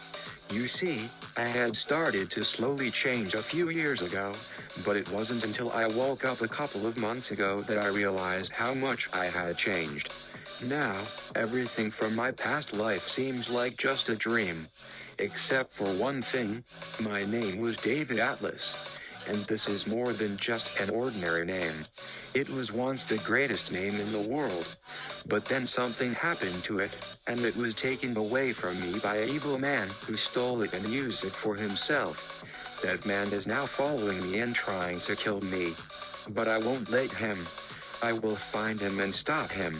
You see, I had started to slowly change a few years ago, but it wasn't until I woke up a couple of months ago that I realized how much I had changed. Now, everything from my past life seems like just a dream. Except for one thing, my name was David Atlas. And this is more than just an ordinary name. It was once the greatest name in the world. But then something happened to it, and it was taken away from me by an evil man who stole it and used it for himself. That man is now following me and trying to kill me. But I won't let him. I will find him and stop him.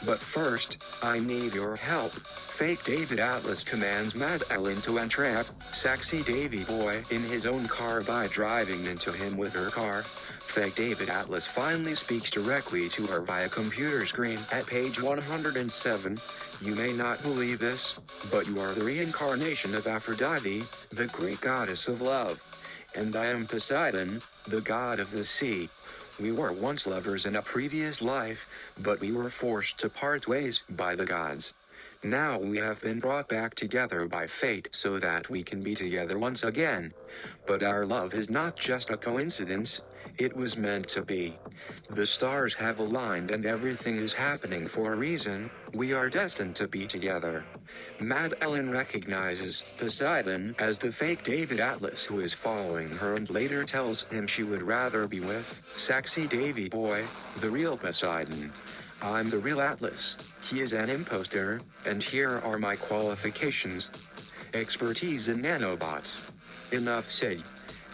But first, I need your help. Fake David Atlas commands Maddeline to entrap sexy Davy boy in his own car by driving into him with her car. Fake David Atlas finally speaks directly to her via computer screen at page 107. You may not believe this, but you are the reincarnation of Aphrodite, the Greek goddess of love. And I am Poseidon, the god of the sea. We were once lovers in a previous life, but we were forced to part ways by the gods. Now we have been brought back together by fate so that we can be together once again. But our love is not just a coincidence, it was meant to be. The stars have aligned and everything is happening for a reason. We are destined to be together. Maddeline recognizes Poseidon as the fake David Atlas who is following her and later tells him she would rather be with sexy Davy boy, the real Poseidon. I'm the real Atlas. He is an imposter, and here are my qualifications. Expertise in nanobots. Enough said.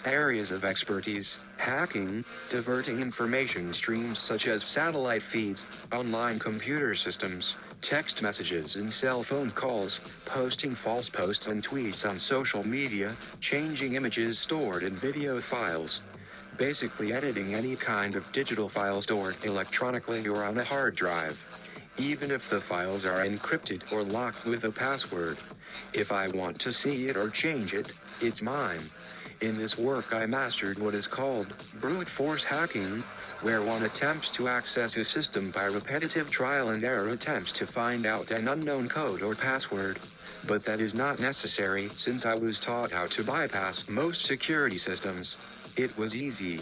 Areas of expertise: hacking, diverting information streams such as satellite feeds, online computer systems, text messages and cell phone calls, posting false posts and tweets on social media, changing images stored in video files. Basically editing any kind of digital file stored electronically or on a hard drive. Even if the files are encrypted or locked with a password. If I want to see it or change it, it's mine. In this work I mastered what is called brute force hacking, where one attempts to access a system by repetitive trial and error attempts to find out an unknown code or password. But that is not necessary since I was taught how to bypass most security systems. It was easy.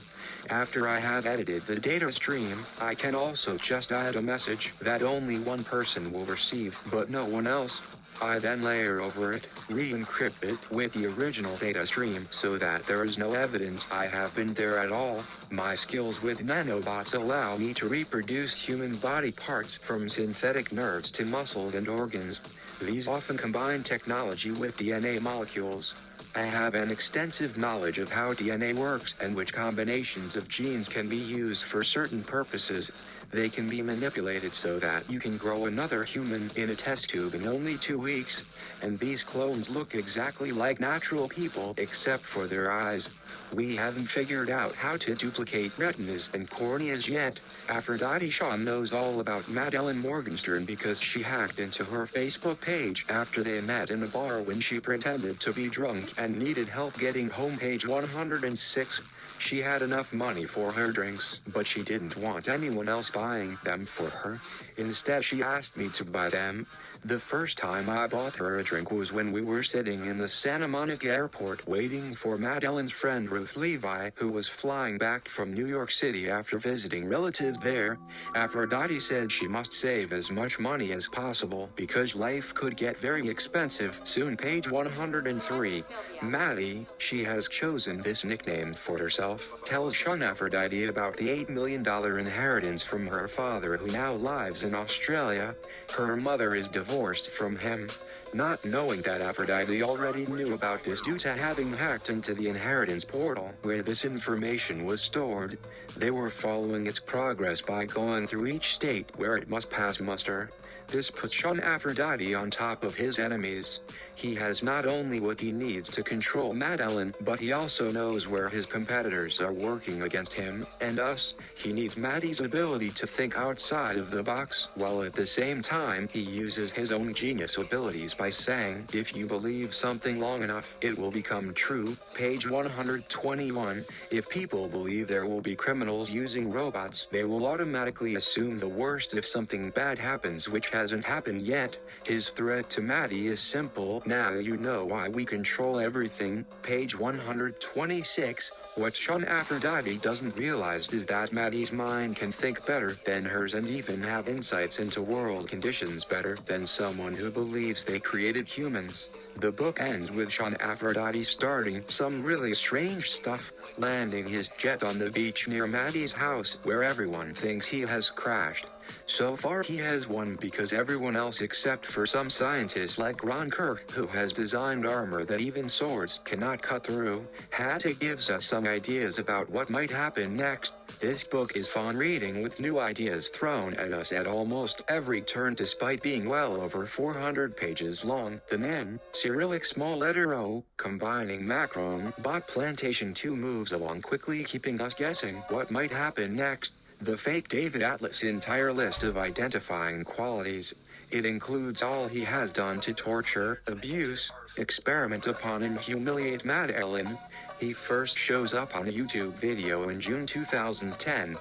After I had edited the data stream, I can also just add a message that only one person will receive but no one else. I then layer over it, re-encrypt it with the original data stream so that there is no evidence I have been there at all. My skills with nanobots allow me to reproduce human body parts from synthetic nerves to muscles and organs. These often combine technology with DNA molecules. I have an extensive knowledge of how DNA works and which combinations of genes can be used for certain purposes. They can be manipulated so that you can grow another human in a test tube in only 2 weeks, and these clones look exactly like natural people except for their eyes. We haven't figured out how to duplicate retinas and corneas yet. Aphrodite Shaw knows all about Madeleine Morgenstern because she hacked into her Facebook page after they met in a bar when she pretended to be drunk and needed help getting home. Page 106. She had enough money for her drinks, but she didn't want anyone else buying them for her. Instead, she asked me to buy them. The first time I bought her a drink was when we were sitting in the Santa Monica airport waiting for Madeleine's friend Ruth Levi, who was flying back from New York City after visiting relatives there. Aphrodite said she must save as much money as possible because life could get very expensive soon. Page 103. Maddie, she has chosen this nickname for herself, tells Sean Aphrodite about the $8 million inheritance from her father who now lives in Australia. Her mother is divorced from him. Not knowing that Aphrodite already knew about this due to having hacked into the inheritance portal where this information was stored, they were following its progress by going through each state where it must pass muster. This puts Sean Aphrodite on top of his enemies. He has not only what he needs to control Maddeline, but he also knows where his competitors are working against him and us. He needs Maddie's ability to think outside of the box, while at the same time he uses his own genius abilities by saying, if you believe something long enough, it will become true. Page 121. If people believe there will be criminals using robots, they will automatically assume the worst if something bad happens, which hasn't happened yet. His threat to Maddie is simple. Now you know why we control everything. Page 126. What Sean Aphrodite doesn't realize is that Maddie's mind can think better than hers and even have insights into world conditions better than someone who believes they created humans. The book ends with Sean Aphrodite starting some really strange stuff, landing his jet on the beach near Maddie's house where everyone thinks he has crashed. So far he has won because everyone else except for some scientist like Ron Kirk, who has designed armor that even swords cannot cut through. Hatta gives us some ideas about what might happen next. This book is fun reading with new ideas thrown at us at almost every turn despite being well over 400 pages long. The Nan, Cyrillic small letter O, combining macron, bot plantation 2 moves along quickly keeping us guessing what might happen next. The fake David Atlas entire list of identifying qualities. It includes all he has done to torture, abuse, experiment upon and humiliate Maddeline. He first shows up on a YouTube video in June 2010.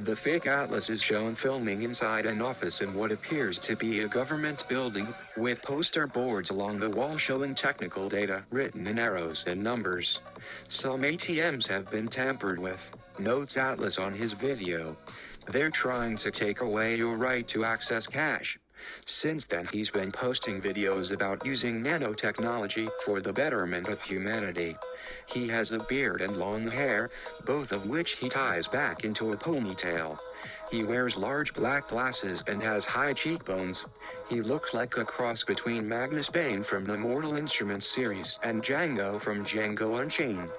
The fake Atlas is shown filming inside an office in what appears to be a government building, with poster boards along the wall showing technical data written in arrows and numbers. Some ATMs have been tampered with, notes Atlas on his video. They're trying to take away your right to access cash. Since then he's been posting videos about using nanotechnology for the betterment of humanity. He has a beard and long hair, both of which he ties back into a ponytail. He wears large black glasses and has high cheekbones. He looks like a cross between Magnus Bane from the Mortal Instruments series and Django from Django Unchained.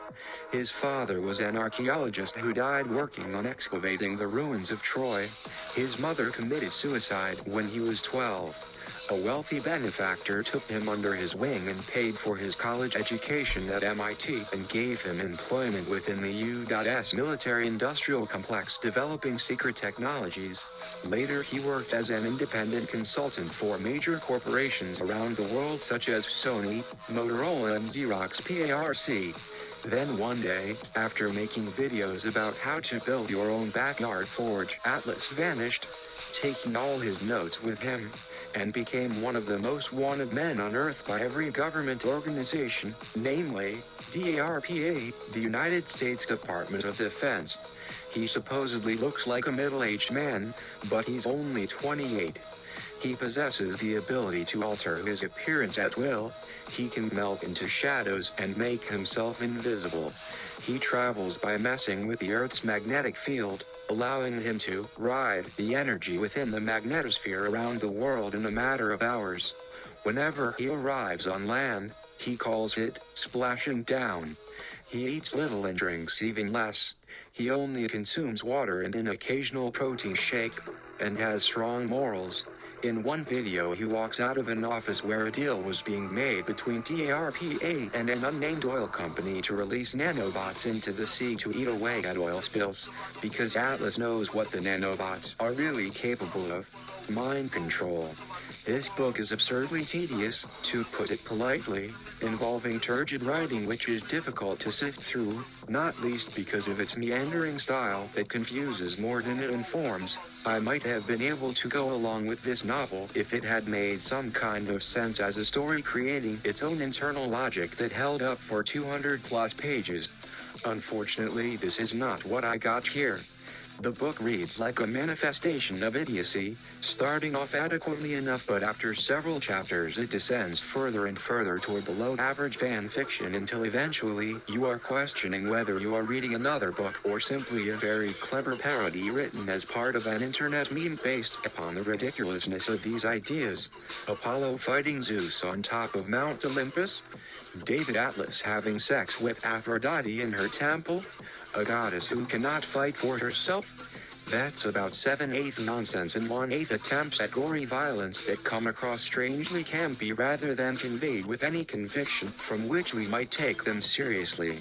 His father was an archaeologist who died working on excavating the ruins of Troy. His mother committed suicide when he was 12. A wealthy benefactor took him under his wing and paid for his college education at MIT and gave him employment within the U.S. military-industrial complex developing secret technologies. Later he worked as an independent consultant for major corporations around the world such as Sony, Motorola and Xerox PARC. Then one day, after making videos about how to build your own backyard forge, Atlas vanished, taking all his notes with him, and became one of the most wanted men on Earth by every government organization, namely, DARPA, the United States Department of Defense. He supposedly looks like a middle-aged man, but he's only 28. He possesses the ability to alter his appearance at will. He can melt into shadows and make himself invisible. He travels by messing with the Earth's magnetic field, allowing him to ride the energy within the magnetosphere around the world in a matter of hours. Whenever he arrives on land, he calls it splashing down. He eats little and drinks even less. He only consumes water and an occasional protein shake, and has strong morals. In one video he walks out of an office where a deal was being made between DARPA and an unnamed oil company to release nanobots into the sea to eat away at oil spills, because Atlas knows what the nanobots are really capable of: mind control. This book is absurdly tedious, to put it politely, involving turgid writing which is difficult to sift through, not least because of its meandering style that confuses more than it informs. I might have been able to go along with this novel if it had made some kind of sense as a story creating its own internal logic that held up for 200 plus pages. Unfortunately, this is not what I got here. The book reads like a manifestation of idiocy, starting off adequately enough, but after several chapters it descends further and further toward below-average fan fiction until eventually you are questioning whether you are reading another book or simply a very clever parody written as part of an internet meme based upon the ridiculousness of these ideas. Apollo fighting Zeus on top of Mount Olympus? David Atlas having sex with Aphrodite in her temple? A goddess who cannot fight for herself? That's about 7/8 nonsense and 1/8 attempts at gory violence that come across strangely campy rather than conveyed with any conviction from which we might take them seriously.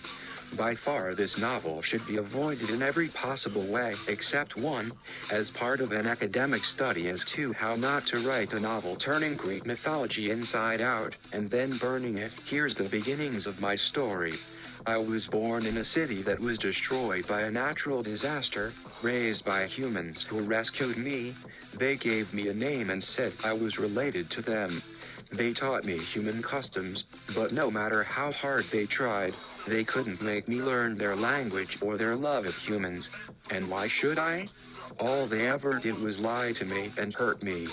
By far this novel should be avoided in every possible way except one, as part of an academic study as to how not to write a novel turning Greek mythology inside out, and then burning it. Here's the beginnings of my story. I was born in a city that was destroyed by a natural disaster, raised by humans who rescued me. They gave me a name and said I was related to them. They taught me human customs, but no matter how hard they tried, they couldn't make me learn their language or their love of humans. And why should I? All they ever did was lie to me and hurt me.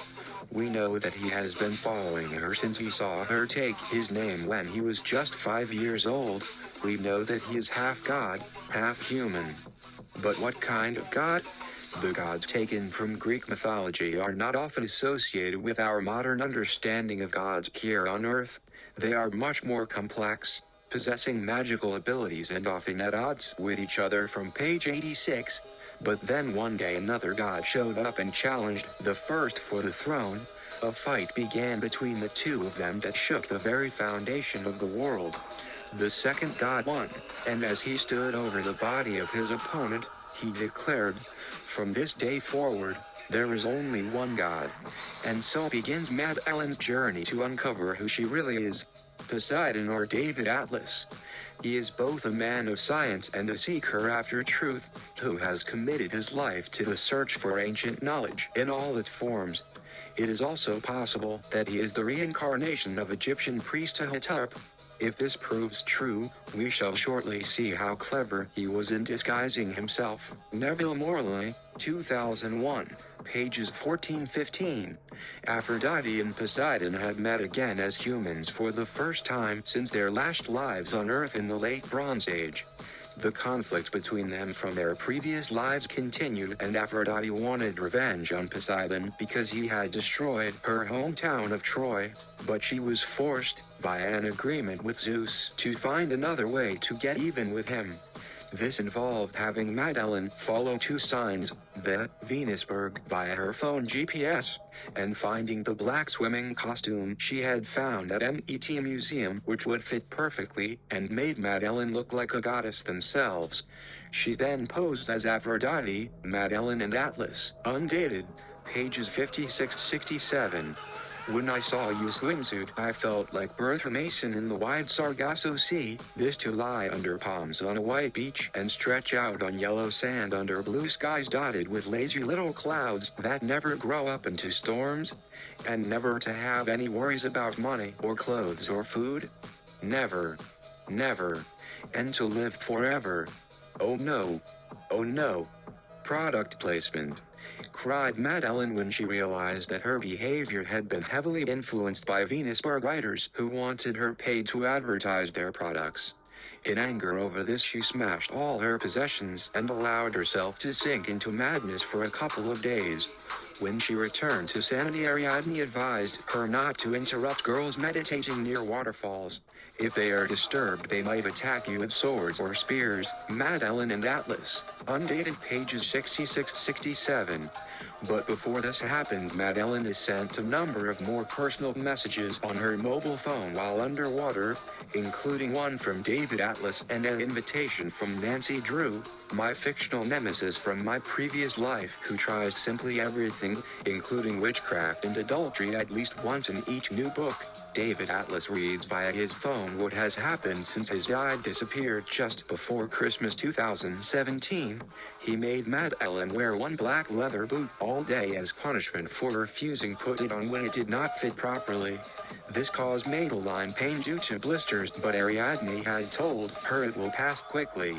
We know that he has been following her since he saw her take his name when he was just 5 years old. We know that he is half god, half human. But what kind of god? The gods taken from Greek mythology are not often associated with our modern understanding of gods here on Earth. They are much more complex, possessing magical abilities and often at odds with each other from page 86. But then one day another god showed up and challenged the first for the throne. A fight began between the two of them that shook the very foundation of the world. The second god won, and as he stood over the body of his opponent, he declared, "From this day forward, There is only one God. And so begins Maddelene's journey to uncover who she really is. Poseidon or David Atlas. He is both a man of science and a seeker after truth, who has committed his life to the search for ancient knowledge in all its forms. It is also possible that he is the reincarnation of Egyptian priest Hathor. If this proves true, we shall shortly see how clever he was in disguising himself. Neville Morley, 2001, pages 14-15. Aphrodite and Poseidon had met again as humans for the first time since their last lives on Earth in the late Bronze Age. The conflict between them from their previous lives continued, and Aphrodite wanted revenge on Poseidon because he had destroyed her hometown of Troy, but she was forced, by an agreement with Zeus, to find another way to get even with him. This involved having Maddeline follow two signs, the Venusberg via her phone GPS, and finding the black swimming costume she had found at MET Museum, which would fit perfectly, and made Maddeline look like a goddess themselves. She then posed as Aphrodite, Maddeline and Atlas, undated, pages 56-67. When I saw you swimsuit, I felt like Bertha Mason in the wide Sargasso Sea, this to lie under palms on a white beach and stretch out on yellow sand under blue skies dotted with lazy little clouds that never grow up into storms, and never to have any worries about money or clothes or food. Never. Never. And to live forever. Oh no. Oh no. Product placement. Cried Maddeline when she realized that her behavior had been heavily influenced by Venusberg writers who wanted her paid to advertise their products. In anger over this, she smashed all her possessions and allowed herself to sink into madness for a couple of days. When she returned to sanity, Ariadne advised her not to interrupt girls meditating near waterfalls. If they are disturbed, they might attack you with swords or spears. Maddeline and Atlas, undated, pages 66-67. But before this happened, Maddeline is sent a number of more personal messages on her mobile phone while underwater, including one from David Atlas and an invitation from Nancy Drew, my fictional nemesis from my previous life, who tries simply everything, including witchcraft and adultery at least once in each new book. David Atlas reads via his phone what has happened since his dad disappeared just before Christmas 2017. He made Maddeline wear one black leather boot all day as punishment for refusing to put it on when it did not fit properly. This caused Maddeline pain due to blisters, but Ariadne had told her it will pass quickly.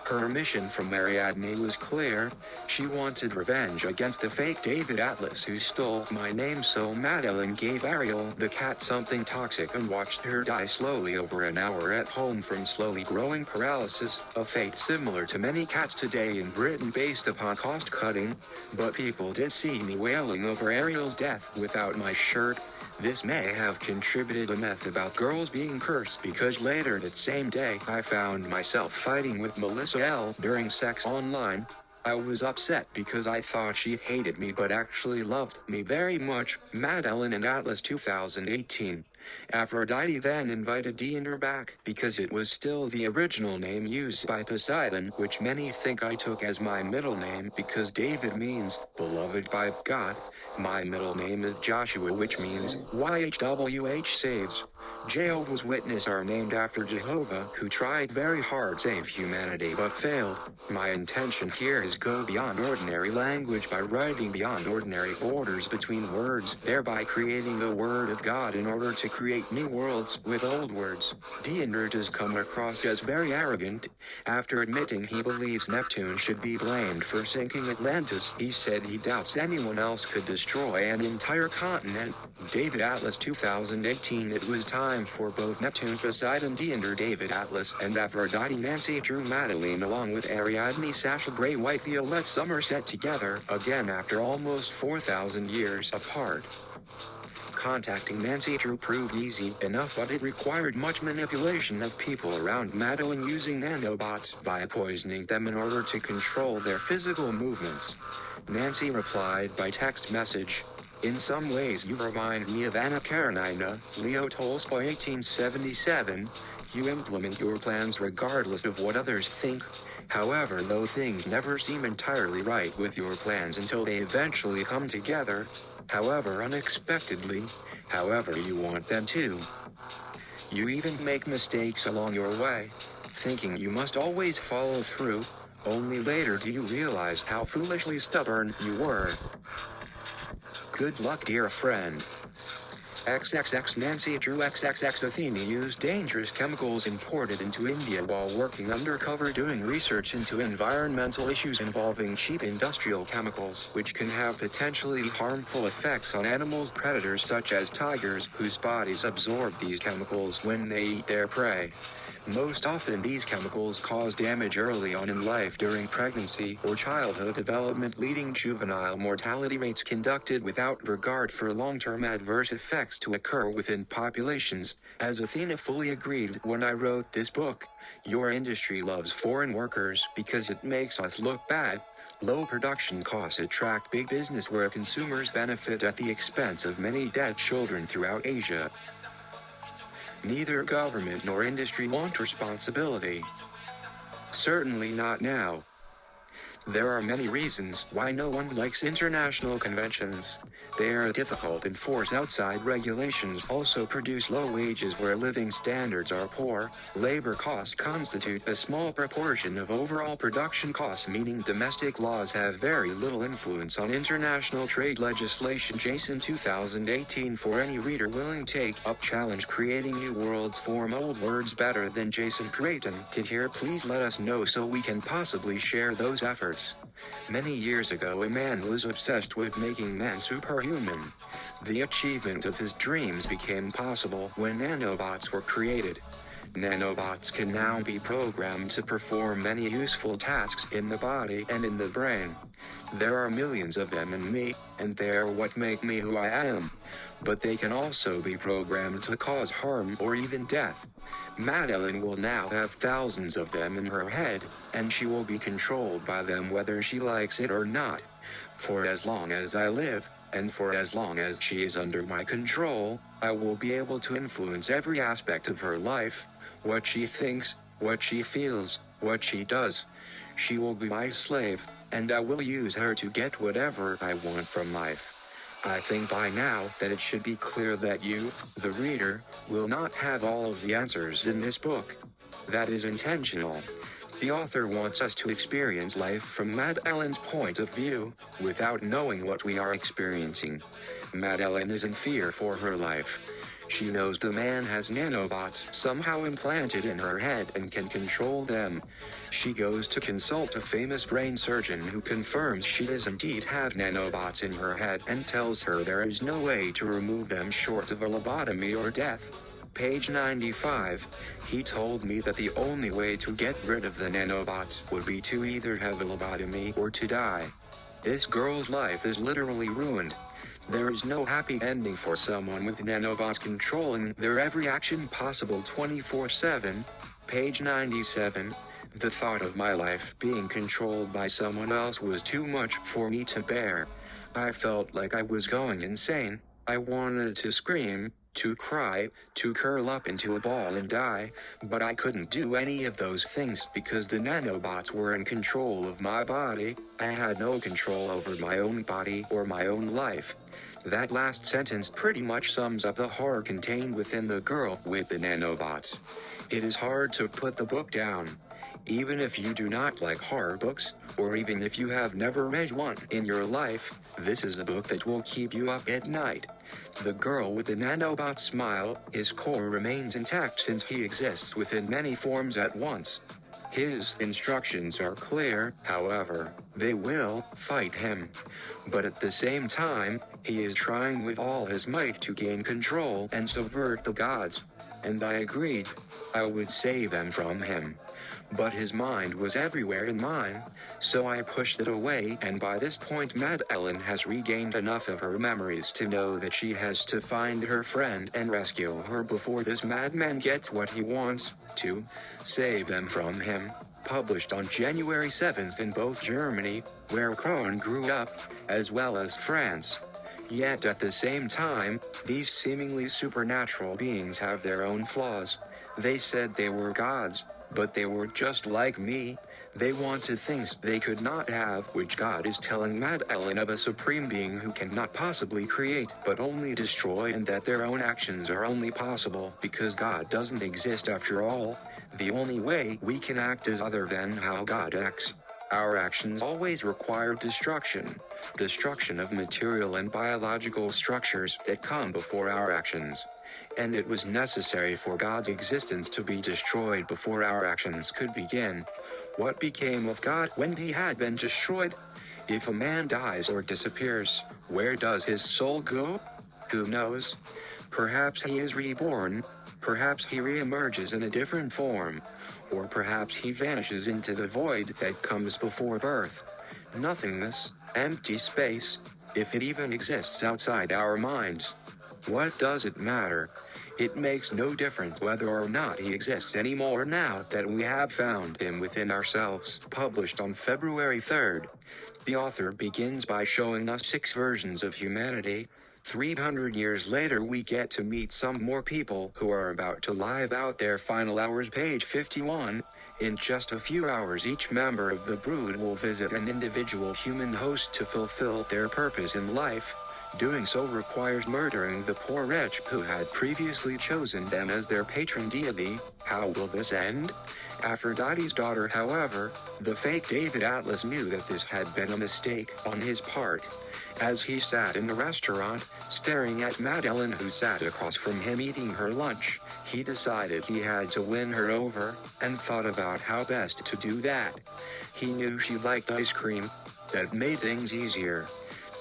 Her mission from Ariadne was clear. She wanted revenge against the fake David Atlas who stole my name, so Maddeline gave Ariel the cat something toxic and watched her die slowly over an hour at home from slowly growing paralysis, a fate similar to many cats today in Britain based upon cost cutting. But people did see me wailing over Ariel's death without my shirt. This may have contributed a myth about girls being cursed, because later that same day I found myself fighting with Melissa L. during sex online. I was upset because I thought she hated me but actually loved me very much. Maddeline and Atlas, 2018. Aphrodite then invited Deander back because it was still the original name used by Poseidon, which many think I took as my middle name because David means beloved by God. My middle name is Joshua, which means YHWH saves. Jehovah's Witnesses are named after Jehovah, who tried very hard to save humanity but failed. My intention here is go beyond ordinary language by writing beyond ordinary borders between words, thereby creating the word of God in order to create new worlds with old words. Deander does come across as very arrogant. After admitting he believes Neptune should be blamed for sinking Atlantis, he said he doubts anyone else could destroy an entire continent. David Atlas, 2018. It was time for both Neptune, Poseidon, Deander, David Atlas, and Aphrodite, Nancy Drew, Maddeline, along with Ariadne, Sasha Grey, White, Violette, Somerset together again after almost 4,000 years apart. Contacting Nancy Drew proved easy enough, but it required much manipulation of people around Maddeline using nanobots via poisoning them in order to control their physical movements. Nancy replied by text message, "In some ways you remind me of Anna Karenina, Leo Tolstoy, 1877. You implement your plans regardless of what others think. However, though things never seem entirely right with your plans until they eventually come together, however unexpectedly, however you want them to. You even make mistakes along your way, thinking you must always follow through, only later do you realize how foolishly stubborn you were. Good luck, dear friend. XXX Nancy Drew XXX Athena used dangerous chemicals imported into India while working undercover doing research into environmental issues involving cheap industrial chemicals which can have potentially harmful effects on animals. Predators such as tigers whose bodies absorb these chemicals when they eat their prey. Most often these chemicals cause damage early on in life during pregnancy or childhood development, leading juvenile mortality rates conducted without regard for long-term adverse effects to occur within populations. As Athena fully agreed when I wrote this book, your industry loves foreign workers because it makes us look bad. Low production costs attract big business where consumers benefit at the expense of many dead children throughout Asia. Neither government nor industry want responsibility. Certainly not now. There are many reasons why no one likes international conventions. They are difficult to enforce. Outside regulations also produce low wages where living standards are poor. Labor costs constitute a small proportion of overall production costs, meaning domestic laws have very little influence on international trade legislation. Jason 2018. For any reader willing to take up challenge creating new worlds form old words better than Jason Creighton did here, please let us know so we can possibly share those efforts. Many years ago a man was obsessed with making man superhuman. The achievement of his dreams became possible when nanobots were created. Nanobots can now be programmed to perform many useful tasks in the body and in the brain. There are millions of them in me, and they're what make me who I am. But they can also be programmed to cause harm or even death. Maddeline will now have thousands of them in her head, and she will be controlled by them whether she likes it or not. For as long as I live, and for as long as she is under my control, I will be able to influence every aspect of her life, what she thinks, what she feels, what she does. She will be my slave, and I will use her to get whatever I want from life. I think by now that it should be clear that you, the reader, will not have all of the answers in this book. That is intentional. The author wants us to experience life from Maddeline's point of view, without knowing what we are experiencing. Maddeline is in fear for her life. She knows the man has nanobots somehow implanted in her head and can control them. She goes to consult a famous brain surgeon who confirms she does indeed have nanobots in her head and tells her there is no way to remove them short of a lobotomy or death. Page 95. He told me that the only way to get rid of the nanobots would be to either have a lobotomy or to die. This girl's life is literally ruined. There is no happy ending for someone with nanobots controlling their every action possible 24/7. Page 97. The thought of my life being controlled by someone else was too much for me to bear. I felt like I was going insane. I wanted to scream, to cry, to curl up into a ball and die, but I couldn't do any of those things because the nanobots were in control of my body. I had no control over my own body or my own life. That last sentence pretty much sums up the horror contained within The Girl with the Nanobots. It is hard to put the book down. Even if you do not like horror books, or even if you have never read one in your life, this is a book that will keep you up at night. The Girl with the Nanobot smile, his core remains intact since he exists within many forms at once. His instructions are clear, however, they will fight him. But at the same time, he is trying with all his might to gain control and subvert the gods. And I agreed. I would save them from him. But his mind was everywhere in mine, so I pushed it away, and by this point Maddeline has regained enough of her memories to know that she has to find her friend and rescue her before this madman gets what he wants to save them from him. Published on January 7th in both Germany, where Krohn grew up, as well as France. Yet at the same time, these seemingly supernatural beings have their own flaws. They said they were gods, but they were just like me. They wanted things they could not have, which God is telling Maddeline of a supreme being who cannot possibly create but only destroy, and that their own actions are only possible because God doesn't exist after all. The only way we can act is other than how God acts. Our actions always require destruction. Destruction of material and biological structures that come before our actions. And it was necessary for God's existence to be destroyed before our actions could begin. What became of God when he had been destroyed? If a man dies or disappears, where does his soul go? Who knows? Perhaps he is reborn. Perhaps he re-emerges in a different form. Or perhaps he vanishes into the void that comes before birth. Nothingness, empty space, if it even exists outside our minds. What does it matter? It makes no difference whether or not he exists anymore now that we have found him within ourselves. Published on February 3rd. The author begins by showing us 6 versions of humanity. 300 years later we get to meet some more people who are about to live out their final hours. Page 51. In just a few hours each member of the brood will visit an individual human host to fulfill their purpose in life. Doing so requires murdering the poor wretch who had previously chosen them as their patron deity. How will this end? Aphrodite's daughter, however, the fake David Atlas, knew that this had been a mistake on his part. As he sat in the restaurant, staring at Maddeline, who sat across from him eating her lunch, he decided he had to win her over, and thought about how best to do that. He knew she liked ice cream. That made things easier.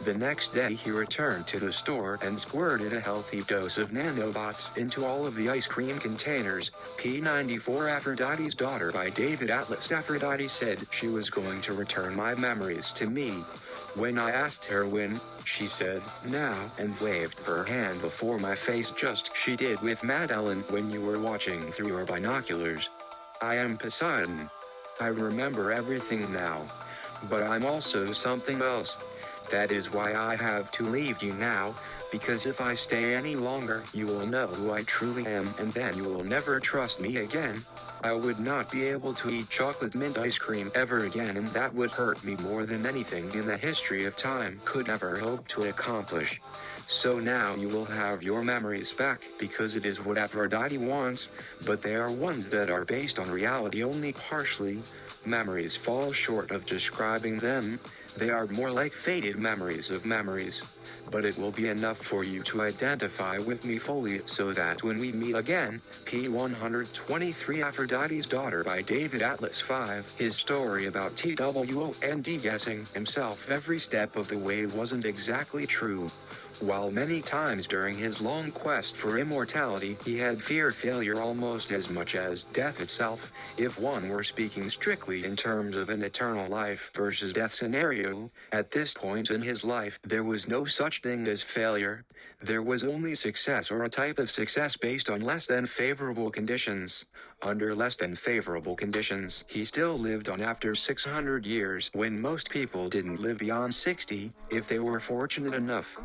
The next day he returned to the store and squirted a healthy dose of nanobots into all of the ice cream containers. P94 Aphrodite's Daughter by David Atlas. Aphrodite said she was going to return my memories to me. When I asked her when, she said, now, and waved her hand before my face, just she did with Maddeline when you were watching through your binoculars. I am Poseidon. I remember everything now. But I'm also something else. That is why I have to leave you now, because if I stay any longer, you will know who I truly am, and then you will never trust me again. I would not be able to eat chocolate mint ice cream ever again, and that would hurt me more than anything in the history of time could ever hope to accomplish. So now you will have your memories back, because it is what Aphrodite wants, but they are ones that are based on reality only partially. Memories fall short of describing them. They are more like faded memories of memories. But it will be enough for you to identify with me fully, so that when we meet again. P123 Aphrodite's Daughter by David Atlas. 5. His story about TWOND guessing himself every step of the way wasn't exactly true. While many times during his long quest for immortality he had feared failure almost as much as death itself, if one were speaking strictly in terms of an eternal life versus death scenario, at this point in his life there was no such thing as failure. There was only success, or a type of success based on less than favorable conditions. Under less than favorable conditions, he still lived on after 600 years when most people didn't live beyond 60, if they were fortunate enough.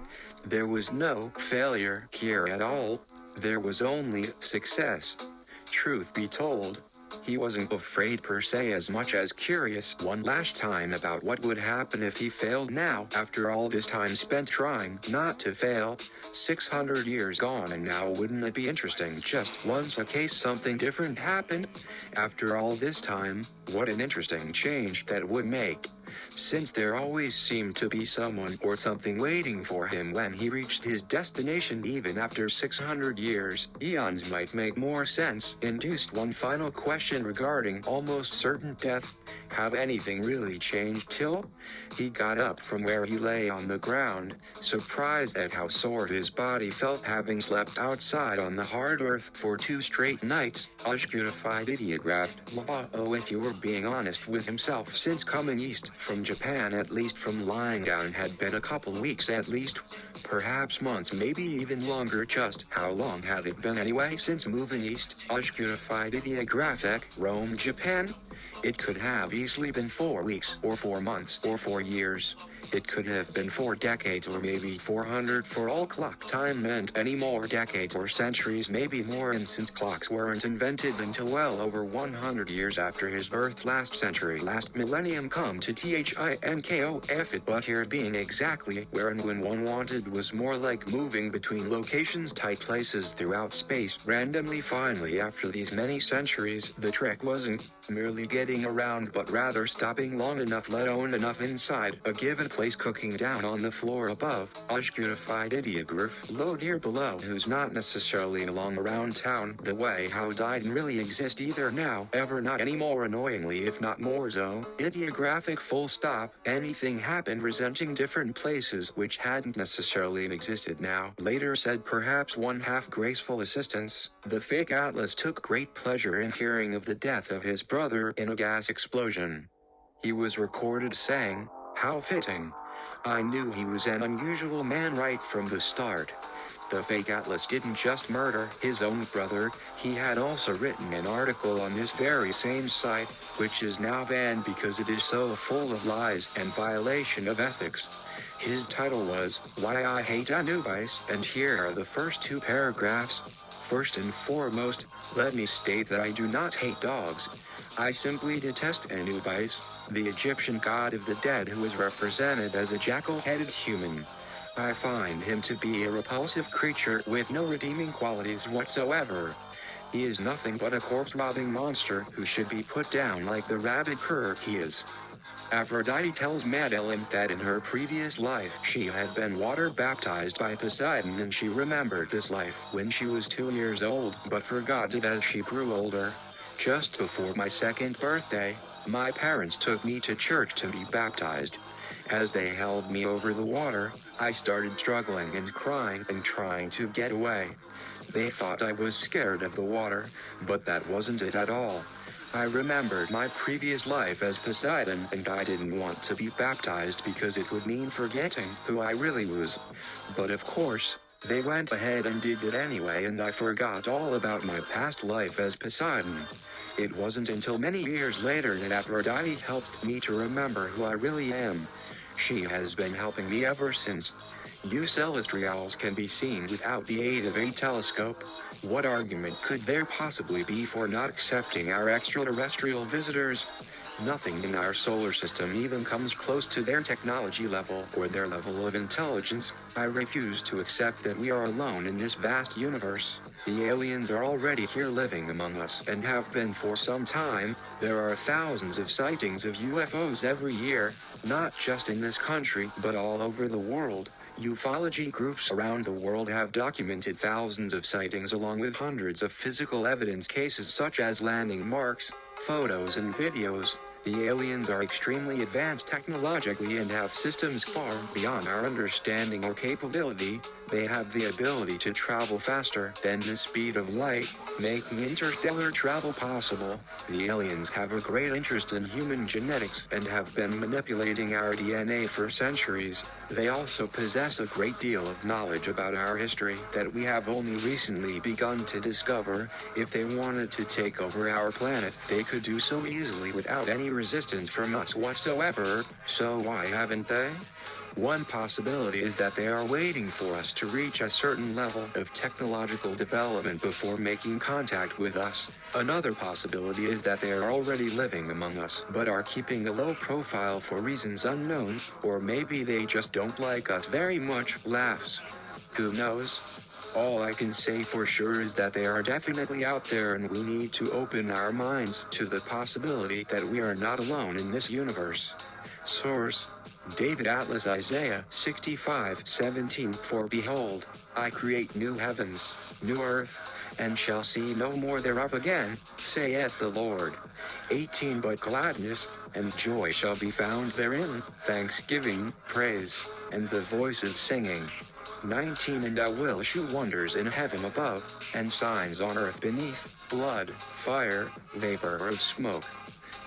There was no failure here at all. There was only success. Truth be told, he wasn't afraid per se as much as curious one last time about what would happen if he failed now after all this time spent trying not to fail. 600 years gone, and now wouldn't it be interesting just once in case something different happened? After all this time, what an interesting change that would make. Since there always seemed to be someone or something waiting for him when he reached his destination even after 600 years, eons might make more sense. Induced one final question regarding almost certain death. Have anything really changed till? He got up from where he lay on the ground, surprised at how sore his body felt having slept outside on the hard earth for 2 straight nights. Ugh-cutified idiot raft. Oh, if you were being honest with himself, since coming east from Japan, at least from lying down, had been a couple weeks at least. Perhaps months, maybe even longer. Just how long had it been anyway since moving east? Ugh-cutified idiot graphic. Rome, Japan? It could have easily been 4 weeks, or 4 months, or 4 years. It could have been 4 decades or maybe 400 for all clock time meant any more decades or centuries, maybe more, and since clocks weren't invented until well over 100 years after his birth last century, last millennium, come to THINKOF it, but here being exactly where and when one wanted was more like moving between locations, tight places throughout space randomly. Finally, after these many centuries, the trick wasn't merely getting around but rather stopping long enough, let alone enough inside a given place, cooking down on the floor above, a unified ideograph low near below, who's not necessarily along around town the way how didn't really exist either now, ever, not anymore, annoyingly if not more so, ideographic full stop, anything happened presenting different places which hadn't necessarily existed now. Later said perhaps one half graceful assistance, the fake Atlas took great pleasure in hearing of the death of his brother in a gas explosion. He was recorded saying, "How fitting. I knew he was an unusual man right from the start." The fake Atlas didn't just murder his own brother, he had also written an article on this very same site, which is now banned because it is so full of lies and violation of ethics. His title was, "Why I Hate Nanobots," and here are the first 2 paragraphs. First and foremost, let me state that I do not hate dogs. I simply detest Anubis, the Egyptian god of the dead who is represented as a jackal-headed human. I find him to be a repulsive creature with no redeeming qualities whatsoever. He is nothing but a corpse-robbing monster who should be put down like the rabid cur he is. Aphrodite tells Maddeline that in her previous life she had been water baptized by Poseidon, and she remembered this life when she was 2 years old but forgot it as she grew older. Just before my 2nd birthday, my parents took me to church to be baptized. As they held me over the water, I started struggling and crying and trying to get away. They thought I was scared of the water, but that wasn't it at all. I remembered my previous life as Poseidon, and I didn't want to be baptized because it would mean forgetting who I really was. But of course, they went ahead and did it anyway, and I forgot all about my past life as Poseidon. It wasn't until many years later that Aphrodite helped me to remember who I really am. She has been helping me ever since. You celestials can be seen without the aid of a telescope. What argument could there possibly be for not accepting our extraterrestrial visitors? Nothing in our solar system even comes close to their technology level or their level of intelligence. I refuse to accept that we are alone in this vast universe. The aliens are already here living among us and have been for some time. There are thousands of sightings of UFOs every year, not just in this country but all over the world. Ufology groups around the world have documented thousands of sightings along with hundreds of physical evidence cases such as landing marks, photos and videos. The aliens are extremely advanced technologically and have systems far beyond our understanding or capability. They have the ability to travel faster than the speed of light, making interstellar travel possible. The aliens have a great interest in human genetics and have been manipulating our DNA for centuries. They also possess a great deal of knowledge about our history that we have only recently begun to discover. If they wanted to take over our planet, they could do so easily without any resistance from us whatsoever, so why haven't they? One possibility is that they are waiting for us to reach a certain level of technological development before making contact with us. Another possibility is that they are already living among us but are keeping a low profile for reasons unknown, or maybe they just don't like us very much. Laughs. Who knows? All I can say for sure is that they are definitely out there, and we need to open our minds to the possibility that we are not alone in this universe. Source: David Atlas, Isaiah 65:17. For behold, I create new heavens, new earth, and shall see no more thereof again, saith the Lord. 18. But gladness and joy shall be found therein, thanksgiving, praise, and the voice of singing. 19. And I will shew wonders in heaven above, and signs on earth beneath, blood, fire, vapor of smoke.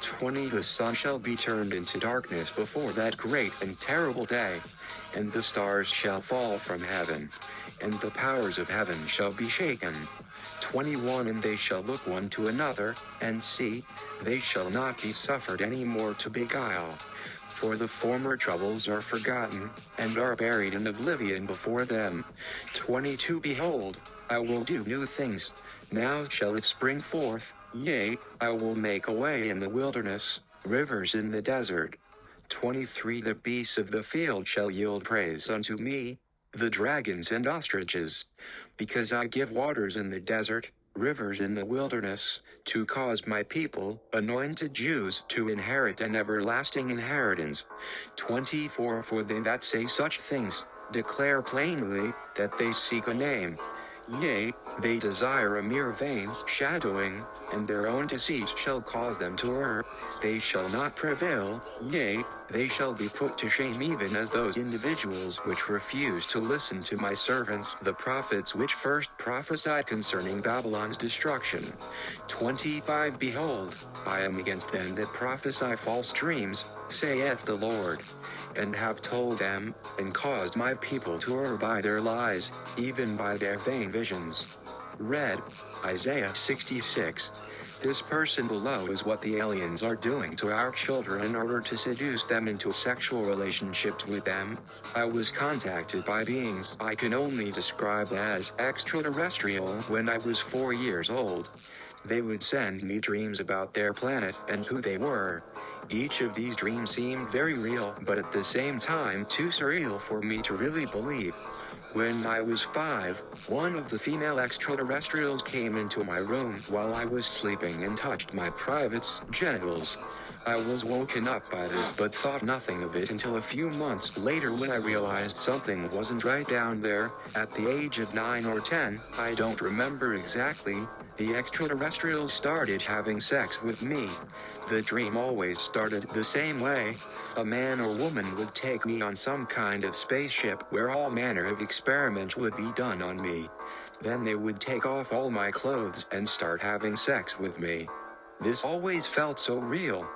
20. The sun shall be turned into darkness before that great and terrible day, and the stars shall fall from heaven, and the powers of heaven shall be shaken. 21. And they shall look one to another, and see, they shall not be suffered any more to beguile. for the former troubles are forgotten, and are buried in oblivion before them. 22 Behold, I will do new things. Now shall it spring forth, yea, I will make a way in the wilderness, rivers in the desert. 23 The beasts of the field shall yield praise unto me, the dragons and ostriches, because I give waters in the desert, rivers in the wilderness, to cause my people, anointed Jews, to inherit an everlasting inheritance. 24 For they that say such things, declare plainly, that they seek a name. Yea, they desire a mere vain shadowing, and their own deceit shall cause them to err. They shall not prevail, yea, they shall be put to shame even as those individuals which refuse to listen to my servants the prophets which first prophesied concerning Babylon's destruction. 25 Behold, I am against them that prophesy false dreams, saith the Lord, and have told them, and caused my people to err by their lies, even by their vain visions. Read, Isaiah 66. This person below is what the aliens are doing to our children in order to seduce them into sexual relationships with them. I was contacted by beings I can only describe as extraterrestrial when I was 4 years old. They would send me dreams about their planet and who they were. Each of these dreams seemed very real, but at the same time too surreal for me to really believe. When I was 5, one of the female extraterrestrials came into my room while I was sleeping and touched my private's genitals. I was woken up by this but thought nothing of it until a few months later when I realized something wasn't right down there. At the age of 9 or 10, I don't remember exactly, the extraterrestrials started having sex with me. The dream always started the same way. A man or woman would take me on some kind of spaceship where all manner of experiments would be done on me. Then they would take off all my clothes and start having sex with me. This always felt so real.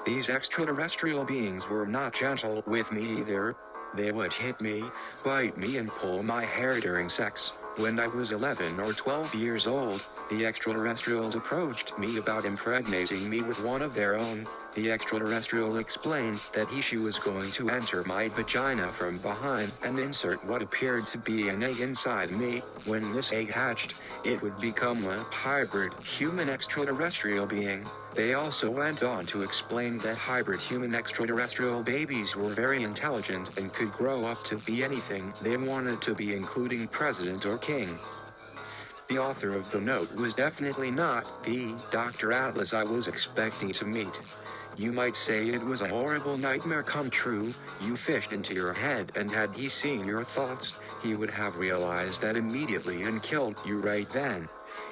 These extraterrestrial beings were not gentle with me either. They would hit me, bite me and pull my hair during sex. When I was 11 or 12 years old, the extraterrestrials approached me about impregnating me with one of their own. The extraterrestrial explained that she was going to enter my vagina from behind and insert what appeared to be an egg inside me. When this egg hatched, it would become a hybrid human extraterrestrial being. They also went on to explain that hybrid human extraterrestrial babies were very intelligent and could grow up to be anything they wanted to be, including president or king. The author of the note was definitely not the Dr. Atlas I was expecting to meet. You might say it was a horrible nightmare come true. You fished into your head, and had he seen your thoughts, he would have realized that immediately and killed you right then.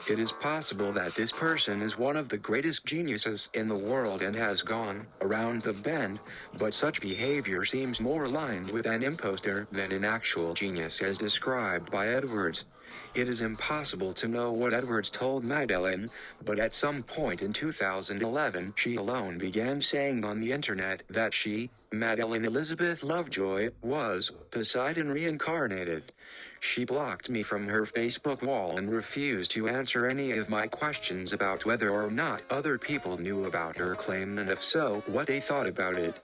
It is possible that this person is one of the greatest geniuses in the world and has gone around the bend, but such behavior seems more aligned with an imposter than an actual genius as described by Edwards. It is impossible to know what Edwards told Maddeline, but at some point in 2011 she alone began saying on the internet that she, Maddeline Elizabeth Lovejoy, was Poseidon reincarnated. She blocked me from her Facebook wall and refused to answer any of my questions about whether or not other people knew about her claim and if so, what they thought about it.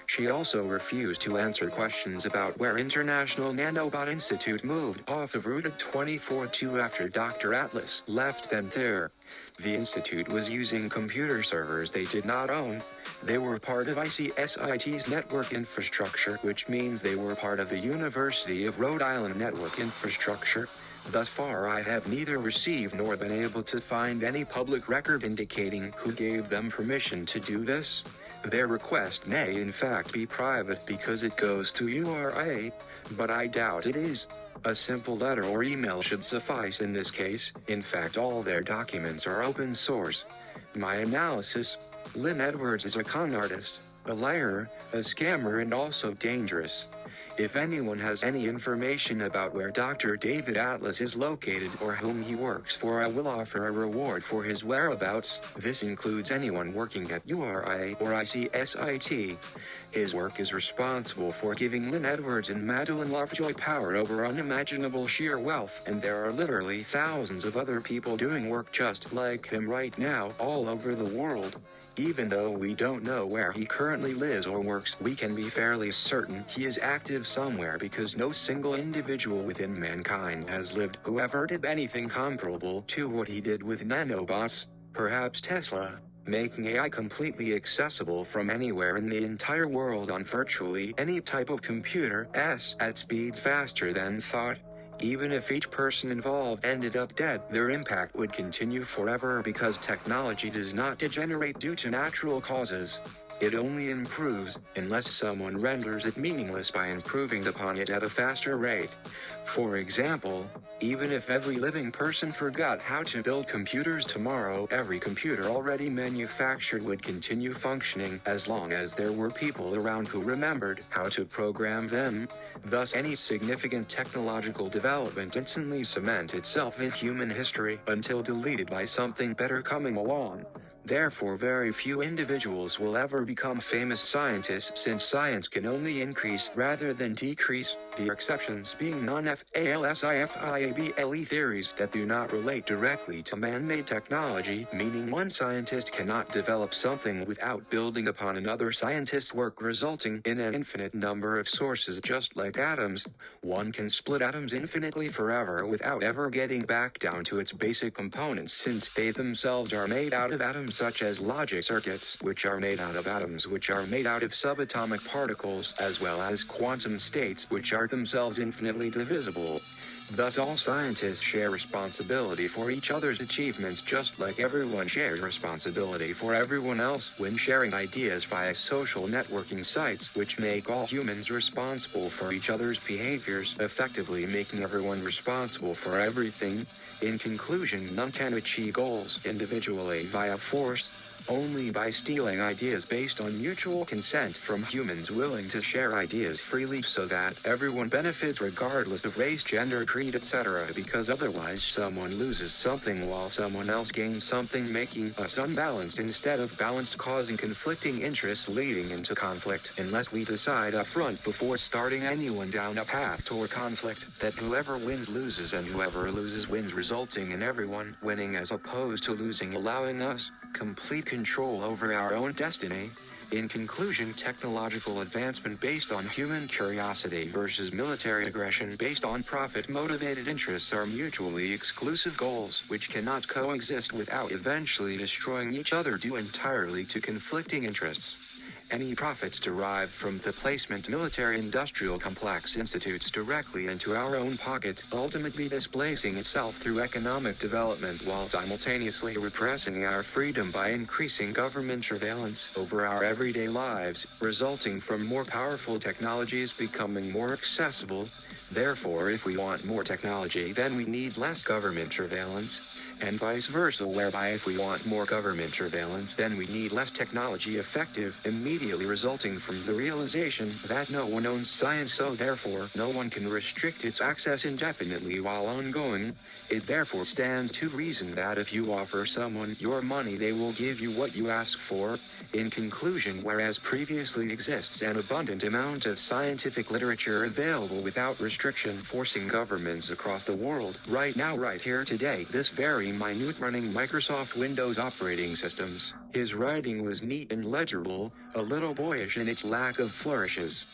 She also refused to answer questions about where International Nanobot Institute moved off of Route 24-2 after Dr. Atlas left them there. The institute was using computer servers they did not own. They were part of ICSIT's network infrastructure, which means they were part of the University of Rhode Island network infrastructure. Thus far I have neither received nor been able to find any public record indicating who gave them permission to do this. Their request may in fact be private because it goes to URA, but I doubt it is. A simple letter or email should suffice in this case. In fact, all their documents are open source. My analysis: Lynn Edwards is a con artist, a liar, a scammer, and also dangerous. If anyone has any information about where Dr. David Atlas is located or whom he works for, I will offer a reward for his whereabouts. This includes anyone working at URI or ICSIT. His work is responsible for giving Lynn Edwards and Maddeline Lovejoy power over unimaginable sheer wealth, and there are literally thousands of other people doing work just like him right now all over the world. Even though we don't know where he currently lives or works, we can be fairly certain he is active somewhere, because no single individual within mankind has lived who ever did anything comparable to what he did with nanobots. Perhaps Tesla, making AI completely accessible from anywhere in the entire world on virtually any type of computer at speeds faster than thought. Even if each person involved ended up dead, their impact would continue forever, because technology does not degenerate due to natural causes. It only improves, unless someone renders it meaningless by improving upon it at a faster rate. For example, even if every living person forgot how to build computers tomorrow, every computer already manufactured would continue functioning as long as there were people around who remembered how to program them. Thus, any significant technological development instantly cements itself in human history until deleted by something better coming along. Therefore, very few individuals will ever become famous scientists, since science can only increase rather than decrease, the exceptions being non-falsifiable theories that do not relate directly to man-made technology, meaning one scientist cannot develop something without building upon another scientist's work, resulting in an infinite number of sources. Just like atoms, one can split atoms infinitely forever without ever getting back down to its basic components, since they themselves are made out of atoms, such as logic circuits, which are made out of atoms, which are made out of subatomic particles, as well as quantum states, which are themselves infinitely divisible. Thus, all scientists share responsibility for each other's achievements, just like everyone shares responsibility for everyone else when sharing ideas via social networking sites, which make all humans responsible for each other's behaviors, effectively making everyone responsible for everything. In conclusion, none can achieve goals individually via force, only by stealing ideas based on mutual consent from humans willing to share ideas freely, so that everyone benefits regardless of race, gender, creed, etc., because otherwise someone loses something while someone else gains something, making us unbalanced instead of balanced, causing conflicting interests leading into conflict, unless we decide up front before starting anyone down a path toward conflict that whoever wins loses and whoever loses wins, resulting in everyone winning as opposed to losing, allowing us complete control over our own destiny. In conclusion, technological advancement based on human curiosity versus military aggression based on profit-motivated interests are mutually exclusive goals which cannot coexist without eventually destroying each other due entirely to conflicting interests. Any profits derived from the placement military-industrial complex institutes directly into our own pockets, ultimately displacing itself through economic development while simultaneously repressing our freedom by increasing government surveillance over our everyday lives, resulting from more powerful technologies becoming more accessible. Therefore, if we want more technology, then we need less government surveillance, and vice versa, whereby if we want more government surveillance, then we need less technology effective, immediately resulting from the realization that no one owns science, so therefore no one can restrict its access indefinitely while ongoing. It therefore stands to reason that if you offer someone your money, they will give you what you ask for. In conclusion, whereas previously exists an abundant amount of scientific literature available without restriction, forcing governments across the world, right now, right here today, this very minute, running Microsoft Windows operating systems. His writing was neat and legible, a little boyish in its lack of flourishes.